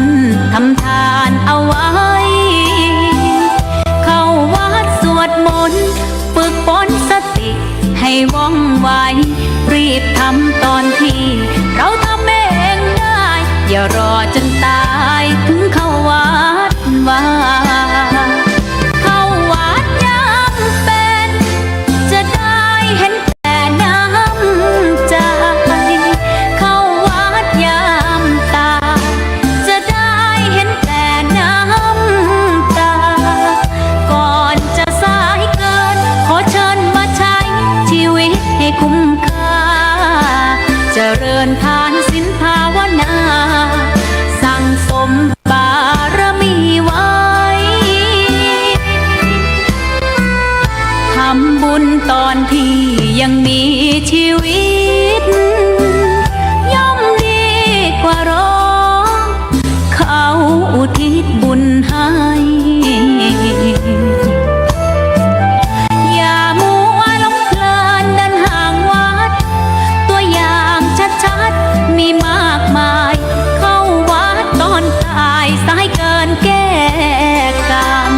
ญทำทานเอาไว้เข้าวัดสวดมนต์ฝึกฝนสติให้ว่องไวรีบทำตอนที่เราทำเองได้อย่ารอจนตายถึงเข้าวัดว่าเข้าวัดยามเป็นจะได้เห็นแต่น้ำใจเข้าวัดยามตายจะได้เห็นแต่น้ำตาก่อนจะสายเกินขอเชิญมาใช้ชีวิตให้คุ้มค่าเจริญทานศีลภาวนาสั่งสมบารมีไว้ทำบุญตอนที่ยังมีชีวิตย่อมดีกว่ารอเขาอุทิศบุญให้อย่ามัวหลงเพลินเดินห่างวัดตัวอย่างชัดๆมีมากมายเข้าวัดตอนตายสายเกินแก้กรรม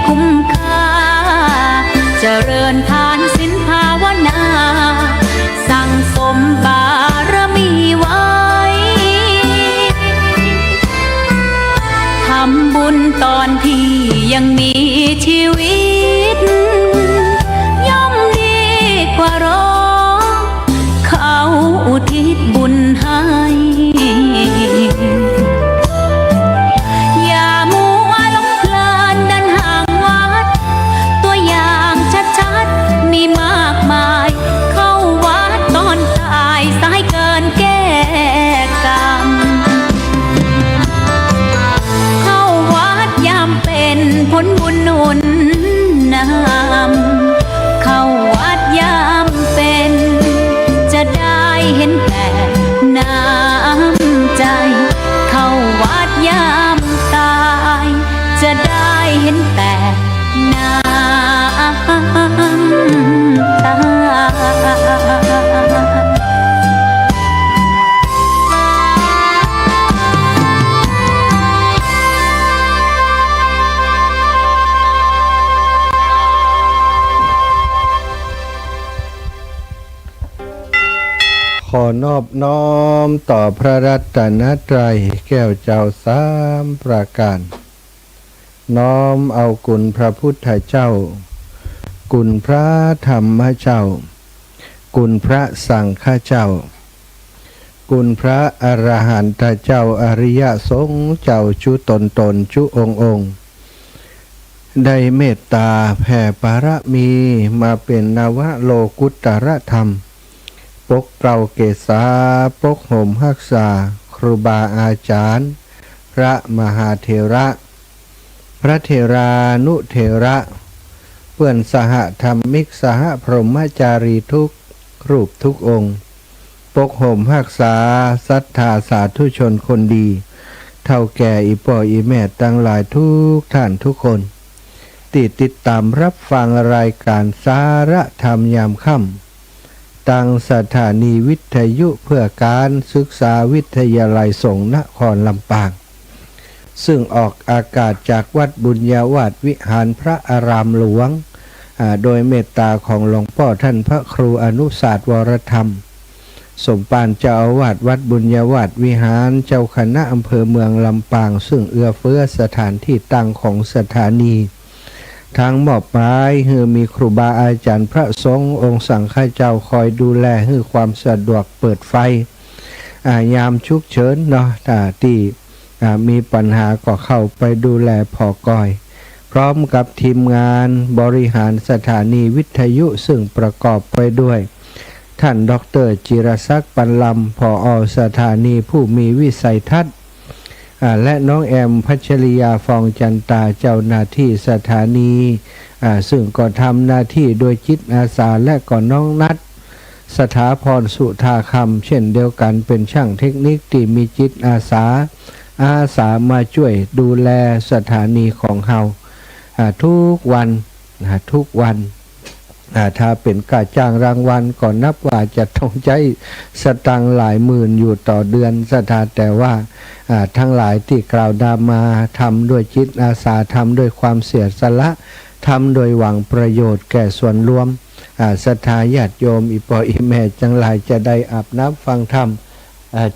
คุ้มค่าเจริญทานศีลภาวนาสั่งสมบารมีไว้ทำบุญตอนที่ยังมีชีวิตย่อมดีกว่ารอเขาอุทิศบุญให้มีมากมายเข้าวัดตอนตายสายเกินแก้กรรมเข้าวัดยามเป็นผลบุญหนุนนำเข้าวัดยามเป็นจะได้เห็นแต่น้ำใจเข้าวัดยามตายจะได้เห็นแต่น้ำตาขอนอบน้อมต่อพระรัตนตรัยแก้วเจ้าสามประการน้อมเอาคุณพระพุทธเจ้าคุณพระธรรมเจ้าคุณพระสังฆเจ้าคุณพระอรหันตเจ้าอริยสงฆ์เจ้าจุตนจุองค์ได้เมตตาแผ่ปารมีมาเป็นนวโลกุตรธรรมปกเกลาเกศาปกห่มรักษาครูบาอาจารย์พระมหาเถระพระเถรานุเถระเพื่อนสหธรรมิกสหพรหมจารีทุกรูปทุกองค์ปกห่มรักษาศรัทธาสาธุชนคนดีเท่าแก่อีพ่ออีแม่ตั้งหลายทุกท่านทุกคนติดตามรับฟังรายการสาระธรรมยามค่ำตั้งสถานีวิทยุเพื่อการศึกษาวิทยาลัยสงฆ์นครลำปางซึ่งออกอากาศจากวัดบุญญาวาสวิหารพระอารามหลวงโดยเมตตาของหลวงพ่อท่านพระครูอนุศาสตร์วรธรรมสมปานเจ้าอาวาสวัดบุญญาวาสวิหารเจ้าคณะอำเภอเมืองลำปางซึ่งเอื้อเฟื้อสถานที่ตั้งของสถานี ทางมอบหมายให้มีครูบาอาจารย์พระสงฆ์องค์สังฆเจ้าคอยดูแลให้ความสะดวกเปิดไฟยามฉุกเฉินเนาะที่มีปัญหาก็เข้าไปดูแลพอก้อยพร้อมกับทีมงานบริหารสถานีวิทยุซึ่งประกอบไปด้วยท่านดร.จิรศักดิ์ปันลำผอ.สถานีผู้มีวิสัยทัศน์และน้องแอมพัชริยาฟองจันตาเจ้าหน้าที่สถานีซึ่งก็ทำหน้าที่โดยจิตอาสาและก็น้องนัดสถาพรสุธาคำเช่นเดียวกันเป็นช่างเทคนิคที่มีจิตอาสามาช่วยดูแลสถานีของเราทุกวันถ้าเป็นการจ้างรางวัลก็นับว่าจะต้องใช้สตังค์หลายหมื่นอยู่ต่อเดือนแต่ว่าทั้งหลายที่กล่าวดามาทำด้วยจิตอาสาทำด้วยความเสียสละทำโดยหวังประโยชน์แก่ส่วนรวมศรัทธาญาติโยมอีปออีแม่จังหลายจะได้อาบน้ำฟังธรรม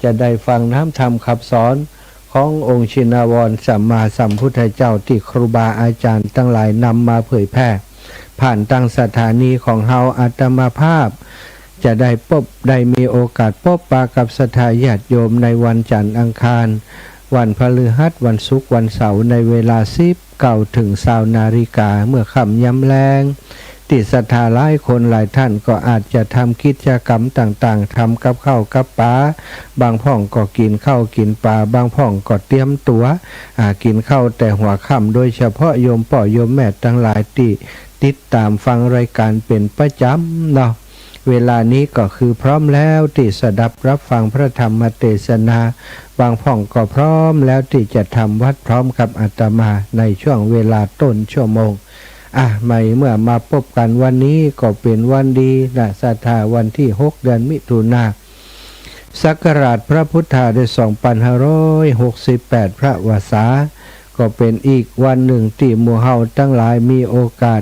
จะได้ฟังน้ำธรรมขับสอนขององค์ชินวรสัมมาสัมพุทธเจ้าที่ครูบาอาจารย์ทั้งหลายนำมาเผยแพร่ผ่านตั้งสถานีของเฮาอาตมาภาพจะได้มีโอกาสพบปะกับศรัทธาญาติโยมในวันจันทร์อังคารวันพฤหัสวันศุกร์วันเสาร์ในเวลา19 ถึง 20 นาฬิกาเมื่อค่ำยำแลงที่ศรัทธาหลายคนหลายท่านก็อาจจะทำกิจกรรมต่างๆทำกับข้าวกับปลาบางพ่องก็กินข้าวกินปลาบางพ่องก็เตรียมตัวกินข้าวแต่หัวค่ำโดยเฉพาะโยมพ่อโยมแม่ทั้งหลายที่ติดตามฟังรายการเป็นประจำเนาะเวลานี้ก็คือพร้อมแล้วที่สดับรับฟังพระธรรมเทศนาบางพ่องก็พร้อมแล้วที่จะทำวัดพร้อมกับอาตมาในช่วงเวลาต้นชั่วโมงเมื่อมาพบกันวันนี้ก็เป็นวันดีนะศรัทธาวันที่6 เดือนมิถุนายนศักราชพระพุทธศักราช2568พระวสาก็เป็นอีกวันหนึ่งที่หมู่เฮาทั้งหลายมีโอกาส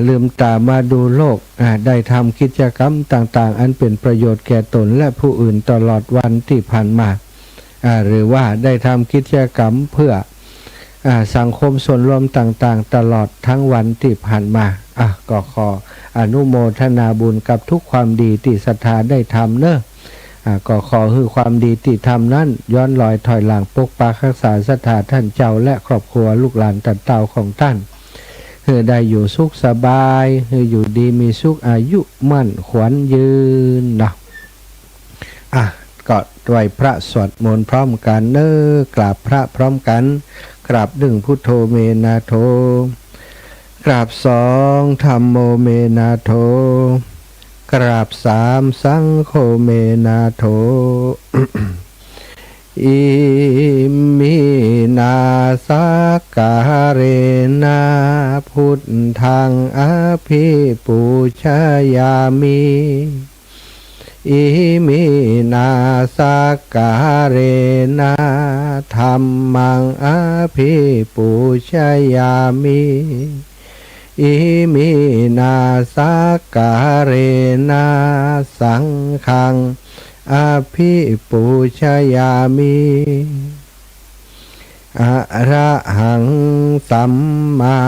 ลืมตามาดูโลกได้ทำกิจกรรมต่างๆอันเป็นประโยชน์แก่ตนและผู้อื่นตลอดวันที่ผ่านมาหรือว่าได้ทำกิจกรรมเพื่อสังคมส่วนรวมต่างๆตลอดทั้งวันที่ผ่านมาก็ขออนุโมทนาบุญกับทุกความดีที่ศรัทธาได้ทำเนอะก็ขอให้ความดีที่ทำนั้นย้อนลอยถอยหลังปกปักรักษาศรัทธาท่านเจ้าและครอบครัวลูกหลานตัดเต่าของท่านให้ได้อยู่สุขสบายให้อยู่ดีมีสุขอายุมั่นขวัญยืนนะก็ด้วยพระสวดมนต์พร้อมกันเนอกราบพระพร้อมกันกราบ1พุทโธเมนาโธกราบ2ธัมโมเมนาโธกราบ3สังโฆเมนาโธ อิมินาสกาเรนะพุทธังอภิปูชยามิอิมินาสกาเรนะธัมมังอภิปูชยามิอิมินาสกาเรนะสังฆังอภิปูชยามิอะระหังสัมมา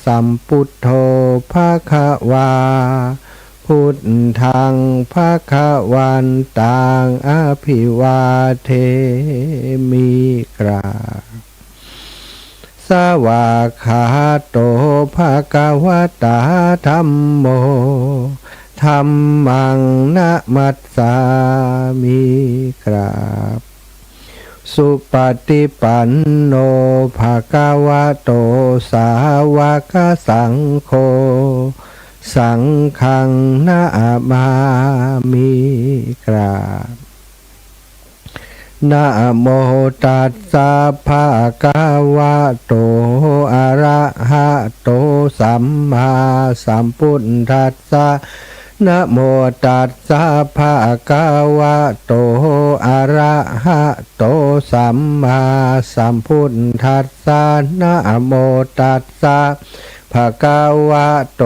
สัมพุทโธภคะวาพุทธังภคะวันตังอภิวาเทมิกราสวากขาโตภะคะวะตาธัมโมธัมมังนะมัสสามิกราบสุปฏิปันโนภะคะวะโตสาวกสังโฆสังฆังนะมามิกราบนะโมตัสสะภะคะวะโตอะระหะโตสัมมาสัมพุทธัสสะนะโมตัสสะภะคะวะโตอะระหะโตสัมมาสัมพุทธัสสะนะโมตัสสะภะคะวะโต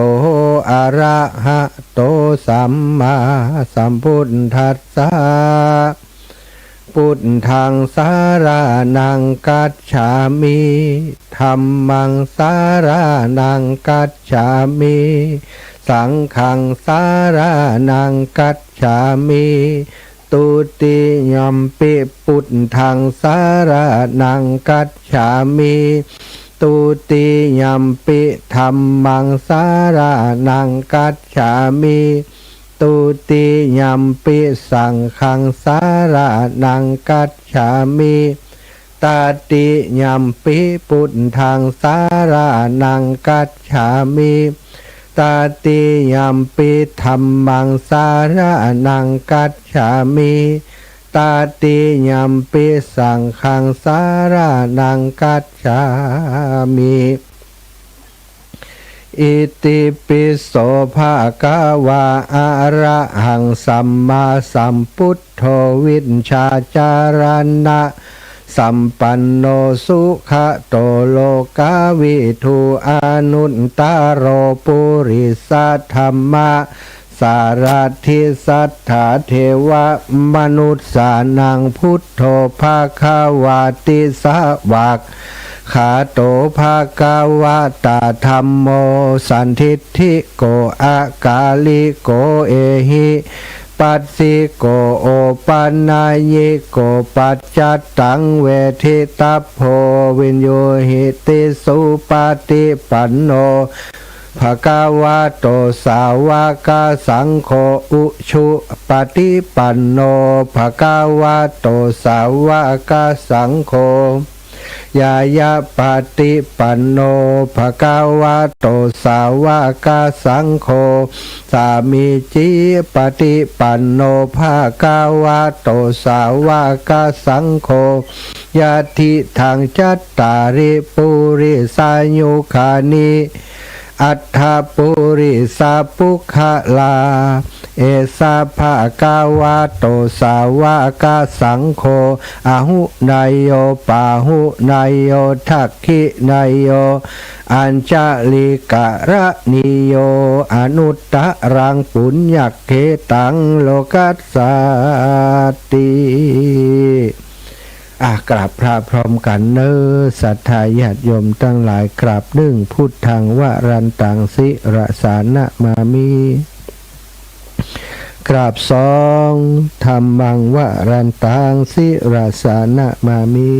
อะระหะโตสัมมาสัมพุทธัสสะ พุทธังสารานังกัจฉามิธัมมังสารานังกัจฉามิสังฆังสารานังกัจฉามิตุติยัมปิพุทธังสารานังกัจฉามิตุติยัมปิธัมมังสารานังกัจฉามิตุติยัมปิสังฆังสารานังกัจฉามิตติยัมปิพุทธังสารานังกัจฉามิตติยัมปิธัมมังสารานังกัจฉามิตติยัมปิสังฆังสารานังกัจฉามิอิติปิโสภะคะวะอะระหังสัมมาสัมพุทโธวิชชาจารณะสัมปันโนสุขโตโลกาวิทูอนุตตโรปุริสัทธัมมะสารทิสัทธาเทวมนุษย์สานังพุทโธภาควาติสวากขาโตภาควาตาธัมโมสันทิฏฐิโกอากาลิโกเอหิปัสสิโกโอปันนายโกปัจจัตตังเวทิตัพโพวินโยหิติสุปฏิปันโนภะคะวะโตสาวกสังโฆอุชุปฏิปันโนภะคะวะโตสาวกสังโฆยายะปฏิปันโนภะคะวะโตสาวกสังโฆสามีจิปฏิปันโนภะคะวะโตสาวกสังโฆยะทิทางจัตตาริปุริสายุคานิอัฏฐปุริสาปุคลาเอสาภะคะวะโตสาวกสังโฆอะหุนายโยปาหุนายโยทักขินายโยอัญจลิกะระนิโยอนุตตรังปุญญเขตังโลกัสสติกราบพระพร้อมกันเนอศรัทธาญาติโยมทั้งหลายกราบหนึ่งพุทธังวรันตังสิรสานะมามิกราบสองธัมมังวรันตังสิรสานะมามิ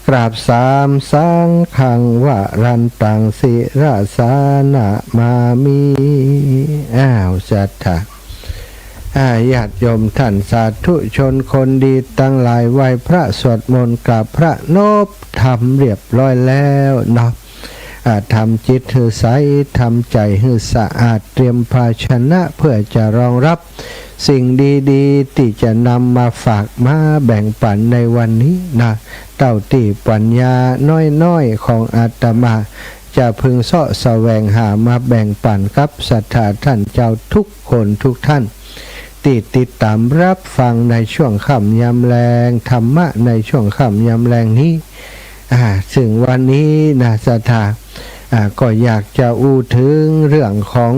กราบสามสังฆังวรันตังสิรสานะมามิศรัทธาญาติโยมท่านสาธุชนคนดีตั้งหลายไหว้พระสวดมนต์กราบพระนบทำเรียบร้อยแล้วเนาะทำจิตให้ใสทำใจให้สะอาดเตรียมภาชนะเพื่อจะรองรับสิ่งดีๆที่จะนำมาฝากมาแบ่งปันในวันนี้นะเต้าที่ปัญญาน้อยๆของอาตมาจะพึงเสาะแสวงหามาแบ่งปันกับศรัทธาท่านเจ้าทุกคนทุกท่านติดตามรับฟังในช่วงค่ำยามแลงธรรมะในช่วงค่ำยามแลงนี้ซึ่งวันนี้นะศรัทธาก็อยากจะอู้ถึงเรื่องของ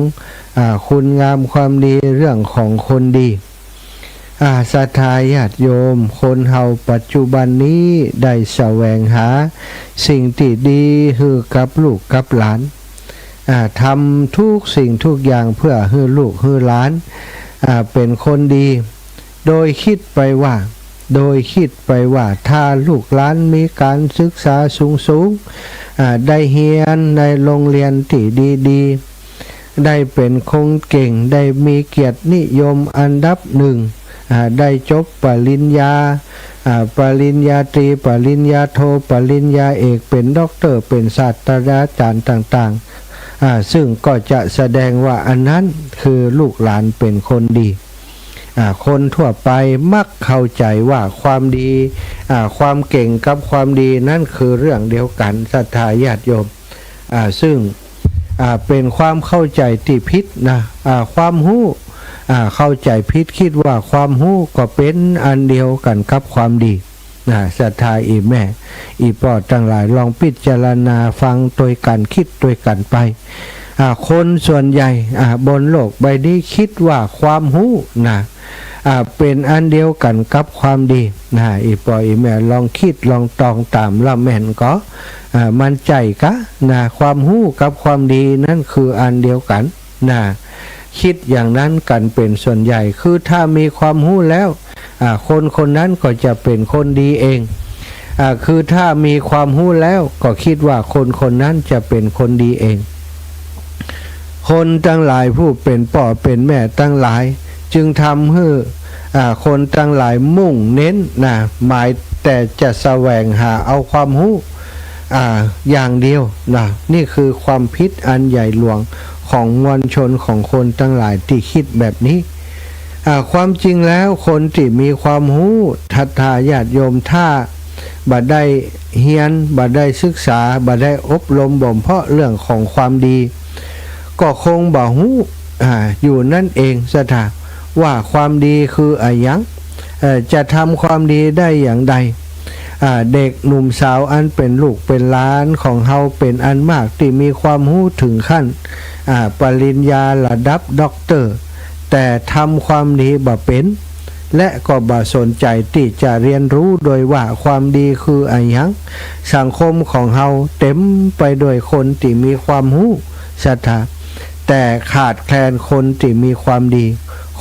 คุณงามความดีเรื่องของคนดีศรัทธาญาติโยมคนเฮาปัจจุบันนี้ได้แสวงหาสิ่งที่ดีคือกับลูกกับหลานทำทุกสิ่งทุกอย่างเพื่อให้ลูกให้หลานเป็นคนดีโดยคิดไปว่าถ้าลูกหลานมีการศึกษาสูงได้เรียนในโรงเรียนที่ดีๆได้เป็นคนเก่งได้มีเกียรตินิยมอันดับหนึ่งได้จบปริญญาปริญญาตรีปริญญาโทปริญญาเอกเป็นด็อกเตอร์เป็นศาสตราจารย์ต่างๆซึ่งก็จะแสดงว่าอันนั้นคือลูกหลานเป็นคนดีคนทั่วไปมักเข้าใจว่าความดีความเก่งกับความดีนั่นคือเรื่องเดียวกันศรัทธาญาติโยมซึ่งเป็นความเข้าใจที่ผิดนะความรู้เข้าใจผิดคิดว่าความรู้ก็เป็นอันเดียวกันกับความดีศรัทธาอีแม่อีปอดทั้งหลายลองพิจารณาฟังโดยกันคิดโดยกันไป คนส่วนใหญ่บนโลกใบนี้คิดว่าความรู้นะเป็นอันเดียวกันกับความดีนะอีปออีแม่ลองคิดลองตองตามละแม่นก็มันใจกะนะความรู้กับความดีนั่นคืออันเดียวกันนะคิดอย่างนั้นกันเป็นส่วนใหญ่คือถ้ามีความรู้แล้วคนคนนั้นก็จะเป็นคนดีเองคือถ้ามีความรู้แล้วก็คิดว่าคนคนนั้นจะเป็นคนดีเองคนทั้งหลายผู้เป็นพ่อเป็นแม่ทั้งหลายจึงทำให้คนทั้งหลายมุ่งเน้นนะหมายแต่จะแสวงหาเอาความรู้อย่างเดียวนะนี่คือความผิดอันใหญ่หลวงของมวลชนของคนทั้งหลายที่คิดแบบนี้ความจริงแล้วคนที่มีความรู้ทัตาญาติโยมถ้าบ่ได้เฮียนบ่ได้ศึกษาบ่ได้อบรมบ่มเพาะเรื่องของความดีก็คงบ่รู้อยู่นั่นเองสถาว่าความดีคืออะไรยังจะทำความดีได้อย่างใดเด็กหนุ่มสาวอันเป็นลูกเป็นหลานของเฮาเป็นอันมากที่มีความรู้ถึงขั้นปริญญาระดับด็อกเตอร์แต่ทำความดีบ่เป็นและก็บ่สนใจที่จะเรียนรู้โดยว่าความดีคืออะไรยังสังคมของเฮาเต็มไปด้วยคนที่มีความรู้ศรัทธาแต่ขาดแคลนคนที่มีความดี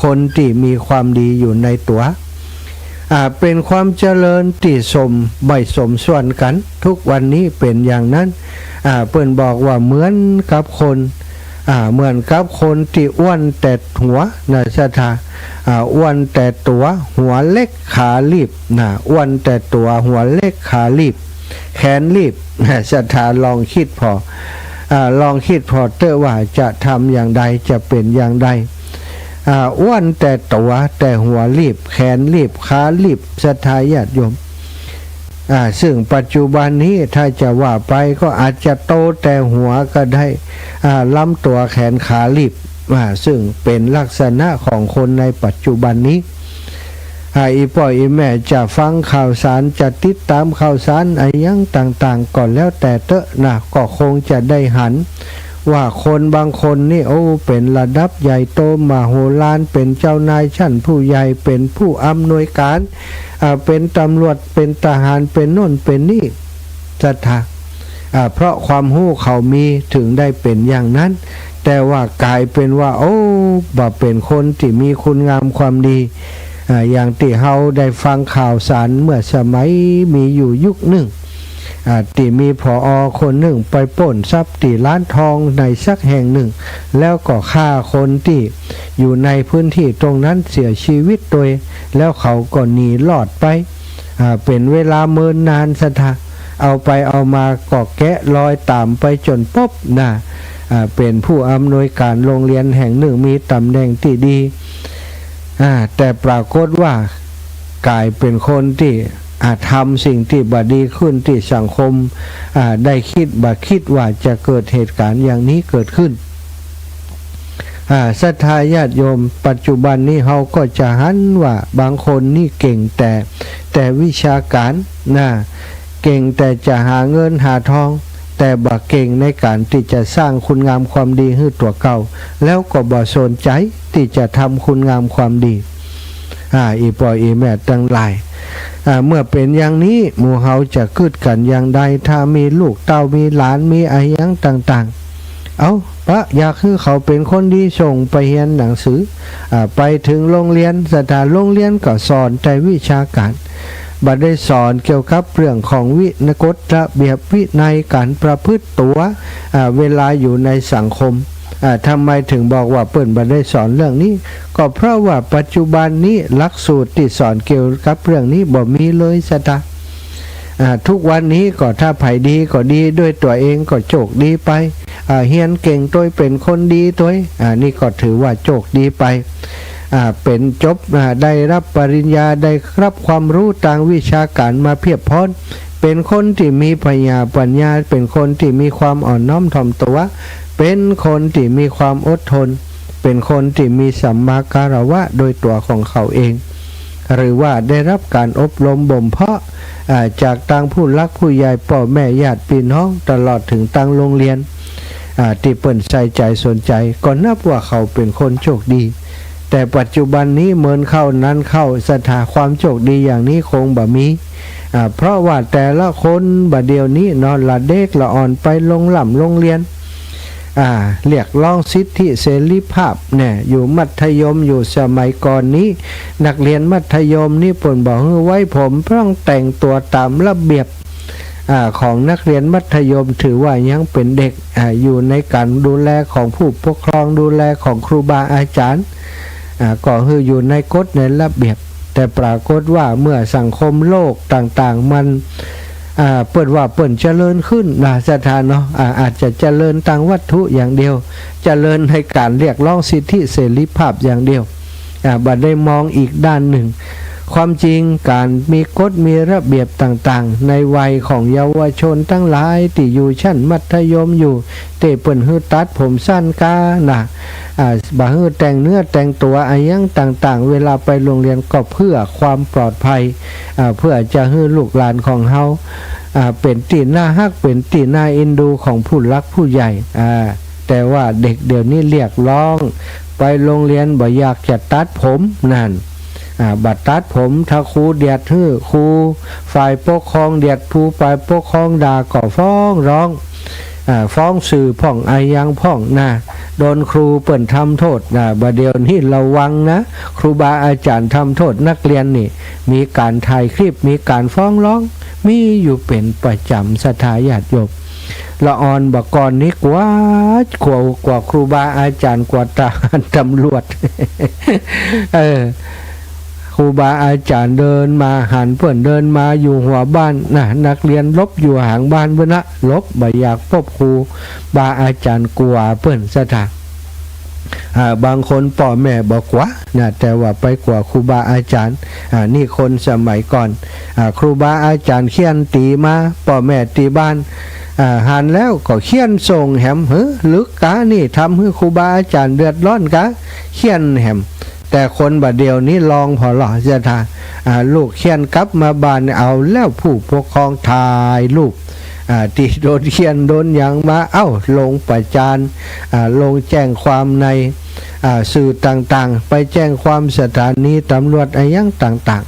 คนที่มีความดีอยู่ในตัวเป็นความเจริญที่สมไม่สมส่วนกันทุกวันนี้เป็นอย่างนั้นเปิ้นบอกว่าเหมือนกับคนเหมือนกับคนที่อ้วนแต่หัวนะศรัทธาอ้วนแต่ตัวหัวเล็กขาลีบนะอ้วนแต่ตัวหัวเล็กขาลีบแขนลีบนะศรัทธาลองคิดพอลองคิดพอเตอว่าจะทำอย่างใดจะเป็นอย่างใดอ้วนแต่ตัวแต่หัวรีบแขนรีบขารีบศรัทธาญาติโยมซึ่งปัจจุบันนี้ถ้าจะว่าไปก็อาจจะโตแต่หัวก็ได้ลำตัวแขนขารีบซึ่งเป็นลักษณะของคนในปัจจุบันนี้อีพ่ออีแม่จะฟังข่าวสารจะติดตามข่าวสารอะไรยังต่างๆก่อนแล้วแต่เตอะนะก็คงจะได้หันว่าคนบางคนนี่เป็นระดับใหญ่โตมโหฬารเป็นเจ้านายชั้นผู้ใหญ่เป็นผู้อำนวยการเป็นตำรวจเป็นทหารเป็นโน่นเป็นนี่ศรัทธาเพราะความรู้เขามีถึงได้เป็นอย่างนั้นแต่ว่ากลายเป็นว่าบ่เป็นคนที่มีคุณงามความดีอย่างที่เฮาได้ฟังข่าวสารเมื่อสมัยมีอยู่ยุคหนึ่งที่มีผอ.คนหนึ่งไปปล้นทรัพย์ที่ร้านทองในสักแห่งหนึ่งแล้วก็ฆ่าคนที่อยู่ในพื้นที่ตรงนั้นเสียชีวิตโดยแล้วเขาก็หนีรอดไปเป็นเวลาเมินนานสถาเอาไปเอามาก็แกะรอยตามไปจนพบเป็นผู้อำนวยการโรงเรียนแห่งหนึ่งมีตำแหน่งที่ดีแต่ปรากฏว่ากลายเป็นคนที่ทำสิ่งที่บดีขึ้นที่สังคมได้คิดว่าจะเกิดเหตุการณ์อย่างนี้เกิดขึ้นศรัทธาญาติโยมปัจจุบันนี้เขาก็จะหันว่าบางคนนี่เก่งแต่วิชาการเก่งแต่จะหาเงินหาทองแต่บ่เก่งในการที่จะสร้างคุณงามความดีให้ตัวเก่าแล้วก็บ่สนใจที่จะทำคุณงามความดีอีพ่ออีแม่ทั้งหลายเมื่อเป็นอย่างนี้หมู่เฮาจะคิดกันอย่างใดถ้ามีลูกเต้ามีหลานมีอะไรอย่างต่างๆปะอยากให้เขาเป็นคนดีส่งไปเรียนหนังสือไปถึงโรงเรียนสถานโรงเรียนก็สอนแต่วิชาการบ่ได้สอนเกี่ยวกับเรื่องของวินัยกฎระเบียบวินัยการประพฤติตัวเวลาอยู่ในสังคมทำไมถึงบอกว่าเปิ้นบ่ได้สอนเรื่องนี้ก็เพราะว่าปัจจุบันนี้หลักสูตรที่สอนเกี่ยวกับเรื่องนี้บ่มีเลยสตาทุกวันนี้ก็ถ้าไผดีก็ดีด้วยตัวเองก็โชคดีไปเฮียนเก่งตัวเป็นคนดีตัวนี่ก็ถือว่าโชคดีไปเป็นจบได้รับปริญญาได้รับความรู้ทางวิชาการมาเพียบพร้อมเป็นคนที่มีปัญญาเป็นคนที่มีความอ่อนน้อมถ่อมตัวเป็นคนที่มีความอดทนเป็นคนที่มีสัมมาการวะโดยตัวของเขาเองหรือว่าได้รับการอบรมบ่มเพาะจากทางผู้หลักผู้ใหญ่พ่อแม่ญาติพี่น้องตลอดถึงทางโรงเรียน ที่เปิ่นใส่ใจสนใจก็นับว่าเขาเป็นคนโชคดีแต่ปัจจุบันนี้เหมือนเข้านั้นเข้าสถาความโชคดีอย่างนี้คงบ่มีเพราะว่าแต่ละคนบัดเดียวนี้นอนละเด็กละอ่อนไปลงหล่ำโรงเรียนเรียกร้องสิทธิเสรีภาพเนี่ยอยู่มัธยมอยู่สมัยก่อนนี้นักเรียนมัธยมนี่เปิ่นบอกให้ไว้ผมต้องแต่งตัวตามระเบียบของนักเรียนมัธยมถือว่ายังเป็นเด็กอยู่ในการดูแลของผู้ปกครองดูแลของครูบาอาจารย์ก็คืออยู่ในกฎในระเบียบแต่ปรากฏว่าเมื่อสังคมโลกต่างๆมันเปิดว่าเปิ่นเจริญขึ้นสถานเนาะอาจจะเจริญทางวัตถุอย่างเดียวเจริญในการเรียกร้องสิทธิเสรีภาพอย่างเดียวบัดได้มองอีกด้านหนึ่งความจริงการมีกฎมีระเบียบต่างๆในวัยของเยาวชนทั้งหลายที่อยู่ชั้นมัธยมอยู่เตเปิ่นฮื้อตัดผมสั้นกาบ่ฮื้อแต่งเนื้อแต่งตัวอะไรยังต่างๆเวลาไปโรงเรียนก็เพื่อความปลอดภัยเพื่อจะฮื้อลูกหลานของเฮาเป็นตีหน้าฮักเป็นตีหน้าเอ็นดูของผู้รักผู้ใหญ่แต่ว่าเด็กเดี๋ยวนี้เรียกร้องไปโรงเรียนบ่อยากจะตัดผมนั่นบัดตัดผมถ้าครูเดียดฮื้อครูฝ่ายปกครองเดียดผู้ฝ่ายปกครองด่าก็ฟ้องร้องฟ้องสื่อพ่องอายังพ่องโดนครูเปิ่นทำโทษบัดเดี๋ยวนี้ระวังนะครูบาอาจารย์ทำโทษนักเรียนนี่มีการถ่ายคลิปมีการฟ้องร้องมีอยู่เป็นประจำสถาญาติโยมละออนบอกก่อนนี้กว่าครูบาอาจารย์กว่าทหารตำรวจครูบาอาจารย์เดินมาหันเพื่อนเดินมาอยู่หัวบ้านนักเรียนลบอยู่ห่างบ้านเพื่อนลบบ่อยากพบครูบาอาจารย์กลัวเพื่อนสถานบางคนพ่อแม่บอกว่าแต่ว่าไปกว่าครูบาอาจารย์นี่คนสมัยก่อนครูบาอาจารย์เขียนตีมาพ่อแม่ตีบ้านหันแล้วก็เขียนส่งแหมลึกกะนี่ทำให้ครูบาอาจารย์เดือดร้อนกะเขียนแหมแต่คนบัดเดียวนี้ลองพอหล่อจะทาลูกเขียนกลับมาบ้านเอาแล้วผู้ปกครองถ่ายรูปที่โดนเขียนโดนอย่างมาลงประจานลงแจ้งความในสื่อต่างๆไปแจ้งความสถานีตำรวจอะไรอย่างต่าง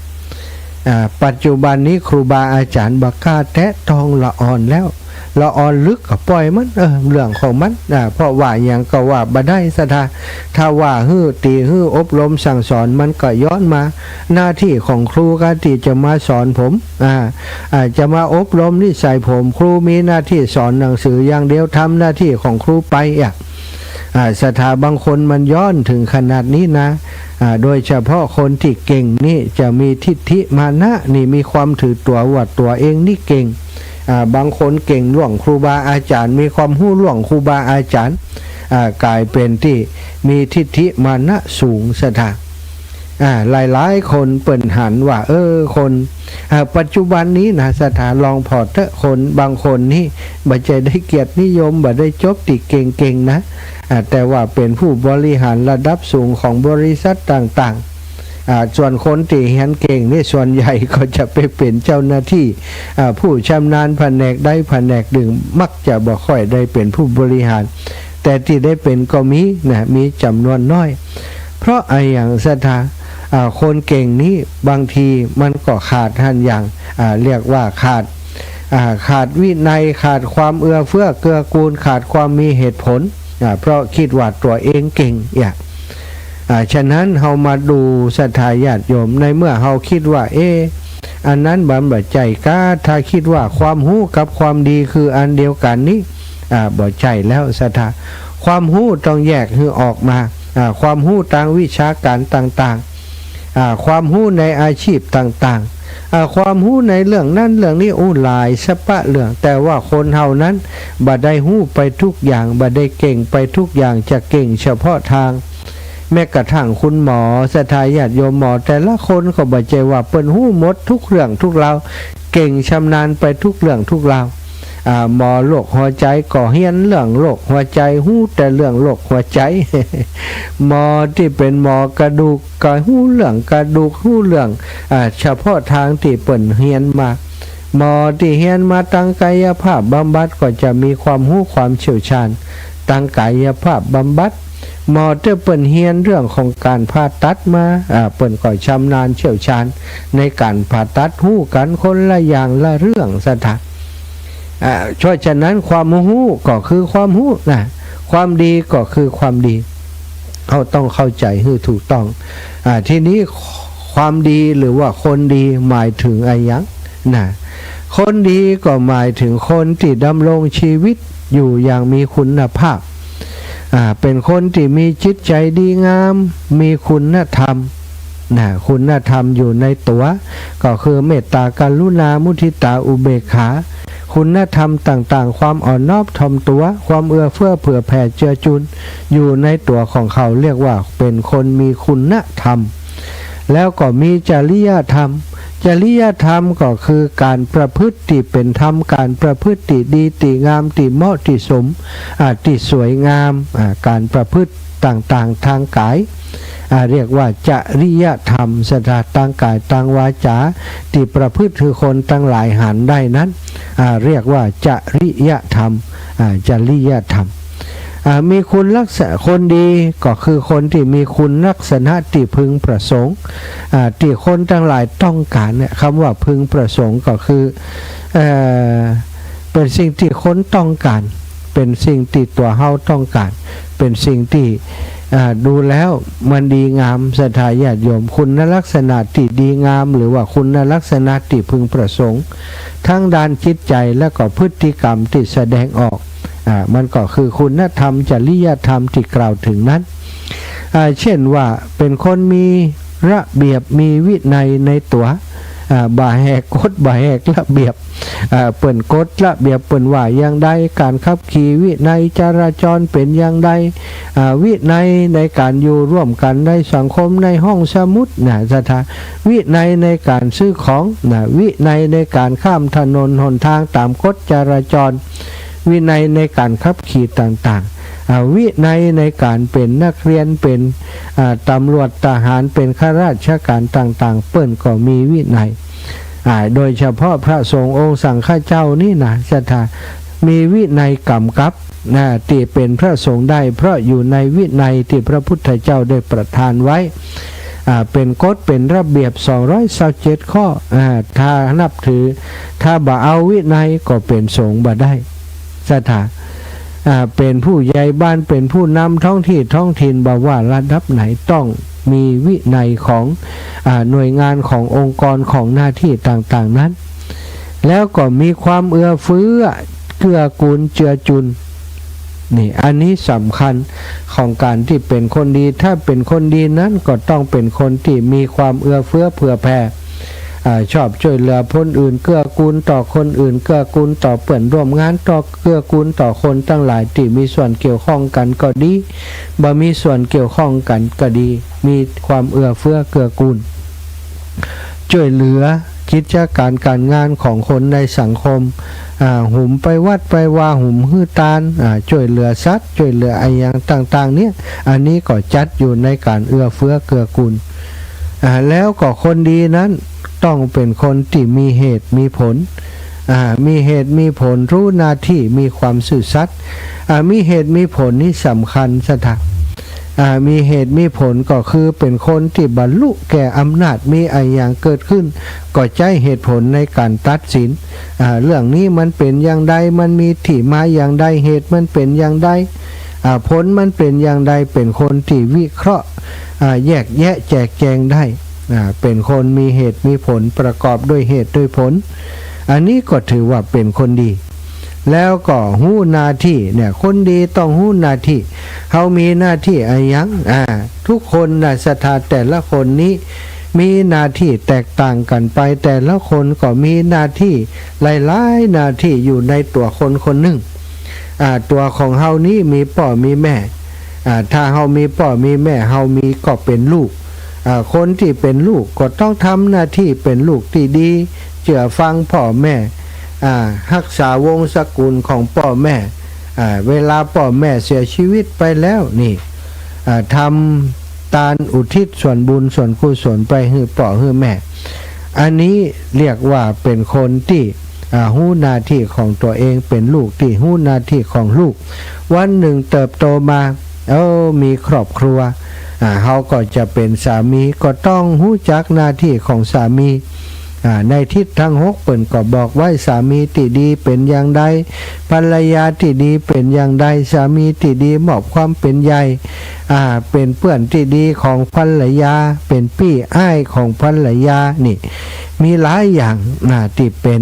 ๆปัจจุบันนี้ครูบาอาจารย์บักกล้าแตะทองละอ่อนแล้วละอ่อนลึกก็ปล่อยมันเรื่องของมันเพราะว่าอย่างก็ว่าบ่ได้สถาถ้าว่าฮื้อตีฮื้ออบรมสั่งสอนมันก็ย้อนมาหน้าที่ของครูก็ที่จะมาสอนผมจะมาอบรมนิสัยผมครูมีหน้าที่สอนหนังสืออย่างเดียวทำหน้าที่ของครูไปสถาบางคนมันย้อนถึงขนาดนี้นะโดยเฉพาะคนที่เก่งนี่จะมีทิฏฐิมานะนี่มีความถือตัวว่าตัวเองนี่เก่งบางคนเก่งล่วงครูบาอาจารย์มีความรู้ล่วงครูบาอาจารย์กลายเป็นที่มีทิฏฐิมานะสูงสถาหลายๆคนเปิ่นหันว่าคนปัจจุบันนี้นะสถาลองพอเถอะคนบางคนนี่บ่ใจได้เกียรตินิยมบ่ได้จบติเก่งๆนะแต่ว่าเป็นผู้บริหารระดับสูงของบริษัทต่างๆส่วนคนที่เรียนเก่งนี่ส่วนใหญ่ก็จะไปเป็นเจ้าหน้าที่ผู้ชำนาญแผนกได้แผนกหนึ่งมักจะบ่ค่อยได้เป็นผู้บริหารแต่ที่ได้เป็นก็มีจำนวนน้อยเพราะอย่างสถาคนเก่งนี้บางทีมันก็ขาดท่านอย่างเรียกว่าขาดวินัยขาดความเอื้อเฟื้อเกื้อกูลขาดความมีเหตุผลเพราะคิดว่าตัวเองเก่งฉะนั้นเฮามาดูศรัทธาญาติโยมในเมื่อเฮาคิดว่าอันนั้นบำบัดใจก้าถ้าคิดว่าความรู้กับความดีคืออันเดียวกันนี้บ่ใจแล้วศรัทธาความรู้ต้องแยกให้ออกมาความรู้ทางวิชาการต่างๆความรู้ในอาชีพต่างๆความรู้ในเรื่องนั้นเรื่องนี้หลายสะปะเรื่องแต่ว่าคนเฮานั้นบ่ได้รู้ไปทุกอย่างบ่ได้เก่งไปทุกอย่างจะเก่งเฉพาะทางแม้กระทั่งคุณหมอศรัทธาญาติโยมหมอแต่ละคนก็บ่ใจว่าเปิ้นรู้หมดทุกเรื่องทุกราวเก่งชำนาญไปทุกเรื่องทุกราวหมอโรคหัวใจก็เฮียนเรื่องโรคหัวใจฮู้แต่เรื่องโรคหัวใจ หมอที่เป็นหมอกระดูกก็ฮู้เรื่องกระดูกฮู้เรื่องเฉพาะทางที่เปิ้นเฮียนมาหมอที่เฮียนมาทางกายภาพบำบัดก็จะมีความรู้ความเชี่ยวชาญ ตั้งกายภาพบำบัดหมอเตอเปิ่นเฮียนเรื่องของการผ่าตัดมาเปิ่นก็ชำนาญเชี่ยวชาญในการผ่าตัดหู้กันคนละอย่างละเรื่องสถานเพราะฉะนั้นความหู้ก็คือความหู้นะความดีก็คือความดีเขาต้องเข้าใจให้ถูกต้องทีนี้ความดีหรือว่าคนดีหมายถึงอะไรยังนะคนดีก็หมายถึงคนที่ดำรงชีวิตอยู่อย่างมีคุณภาพเป็นคนที่มีจิตใจดีงามมีคุณธรรมนะคุณธรรมอยู่ในตัวก็คือเมตตากรุณามุทิตาอุเบกขาคุณธรรมต่างๆความอ่อนน้อมถ่อมตัวความเอื้อเฟื้อเผื่อแผ่เจือจุนอยู่ในตัวของเขาเรียกว่าเป็นคนมีคุณธรรมแล้วก็มีจริยธรรมจริยธรรมก็คือการประพฤติที่เป็นธรรมการประพฤติที่ดีที่งามที่เหมาะที่สมที่สวยงามการประพฤติต่างๆทางกายเรียกว่าจริยธรรมสถาตั้งกายตั้งวาจาที่ประพฤติคือคนตั้งหลายหันได้นั้นเรียกว่าจริยธรรมจริยธรรมมีคุณลักษณะคนดีก็คือคนที่มีคุณลักษณะที่พึงประสงค์ที่คนทั้งหลายต้องการเนี่ยคำว่าพึงประสงค์ก็คือเป็นสิ่งที่คนต้องการเป็นสิ่งที่ตัวเฮาต้องการเป็นสิ่งที่ดูแล้วมันดีงามศรัทธาญาติโยมคุณลักษณะที่ดีงามหรือว่าคุณลักษณะที่พึงประสงค์ทั้งด้านจิตใจและก็พฤติกรรมที่แสดงออกมันก็คือคุณธรรมจริยธรรมที่กล่าวถึงนั้นเช่นว่าเป็นคนมีระเบียบมีวินัยในตัวบ่าแหกกฎบ่าแหกระเบียบเปิ่นกฎระเบียบเปิ่นว่าอย่างใดการขับขี่วินัยจราจรเป็นอย่างใดวินัยในการอยู่ร่วมกันในสังคมในห้องสมุดสถานวินัยในการซื้อของวินัยในการข้ามถนนหนทางตามกฎจราจรวินัยในการขับขี่ต่างๆวินัยในการเป็นนักเรียนเป็นตำรวจทหารเป็นข้าราชการต่างๆเปิ้นก็มีวินัยโดยเฉพาะพระสงฆ์องค์สังฆเจ้านี่นะศรัทธามีวินัยกำกับที่เป็นพระสงฆ์ได้เพราะอยู่ในวินัยที่พระพุทธเจ้าได้ประทานไว้เป็นกฎเป็นระเบียบ227ข้อถ้านับถือถ้าบ่เอาวินัยก็เป็นสงฆ์บ่ได้ศรัทธาเป็นผู้ใหญ่บ้านเป็นผู้นำท้องที่ท้องถิ่นบอกว่าระดับไหนต้องมีวินัยของหน่วยงานขององค์กรของหน้าที่ต่างๆนั้นแล้วก็มีความเอื้อเฟื้อเกื้อกูลเจือจุนนี่อันนี้สำคัญของการที่เป็นคนดีถ้าเป็นคนดีนั้นก็ต้องเป็นคนที่มีความเอื้อเฟื้อเผื่อแผ่ชอบช่วยเหลือคนอื่นเกื้อกูลต่อคนอื่นเกื้อกูลต่อเพื่อนร่วมงานต่อเกื้อกูลต่อคนตั้งหลายที่มีส่วนเกี่ยวข้องกันก็ดีบ่มีส่วนเกี่ยวข้องกันก็ดีมีความเอื้อเฟื้อเกื้อกูลช่วยเหลือกิจการงานของคนในสังคมหุมไปวัดไปว่าหุมฮื้อตาลช่วยเหลือสัตว์ช่วยเหลืออะไรอย่างต่างๆเนี่ยอันนี้ก็จัดอยู่ในการเอื้อเฟื้อเกื้อกูลแล้วก็คนดีนั้นต้องเป็นคนที่มีเหตุมีผลมีเหตุมีผลรู้หน้าที่มีความซื่อสัตย์มีเหตุมีผลนี่สำคัญสถามีเหตุมีผลก็คือเป็นคนที่บรรลุแก่อำนาจมีอะไรอย่างเกิดขึ้นก็ใช้เหตุผลในการตัดสินเรื่องนี้มันเป็นอย่างใดมันมีที่มาอย่างใดเหตุมันเป็นอย่างใดผลมันเป็นอย่างใดเป็นคนที่วิเคราะห์แยกแยะแจกแจงได้เป็นคนมีเหตุมีผลประกอบด้วยเหตุด้วยผลอันนี้ก็ถือว่าเป็นคนดีแล้วก็หู้หน้าที่เนี่ยคนดีต้องหู้หน้าที่เขามีหน้าที่อะไรยังทุกคนนะศรัทธาแต่ละคนนี้มีหน้าที่แตกต่างกันไปแต่ละคนก็มีหน้าที่หลายๆหน้าที่อยู่ในตัวคนคนหนึ่งตัวของเฮานี้มีพ่อมีแม่ถ้าเฮามีพ่อมีแม่เฮามีก็เป็นลูกคนที่เป็นลูกก็ต้องทำหน้าที่เป็นลูกที่ดีเชื่อฟังพ่อแม่รักษาวงศกุลของพ่อแม่เวลาพ่อแม่เสียชีวิตไปแล้วนี่ทำทานอุทิศส่วนบุญส่วนกุศลไปให้พ่อให้แม่อันนี้เรียกว่าเป็นคนที่ หู้หน้าที่ของตัวเองเป็นลูกที่หู้หน้าที่ของลูกวันหนึ่งเติบโตมามีครอบครัวเขาก็จะเป็นสามีก็ต้องหู้จักหน้าที่ของสามีในทิศทั้ง6เปิ่นก็บอกไว้สามีที่ดีเป็นอย่างใดภรรยาที่ดีเป็นอย่างใดสามีที่ดีมอบความเป็นใหญ่เป็นเพื่อนที่ดีของภรรยาเป็นพี่อ้ายของภรรยานี่มีหลายอย่างที่เป็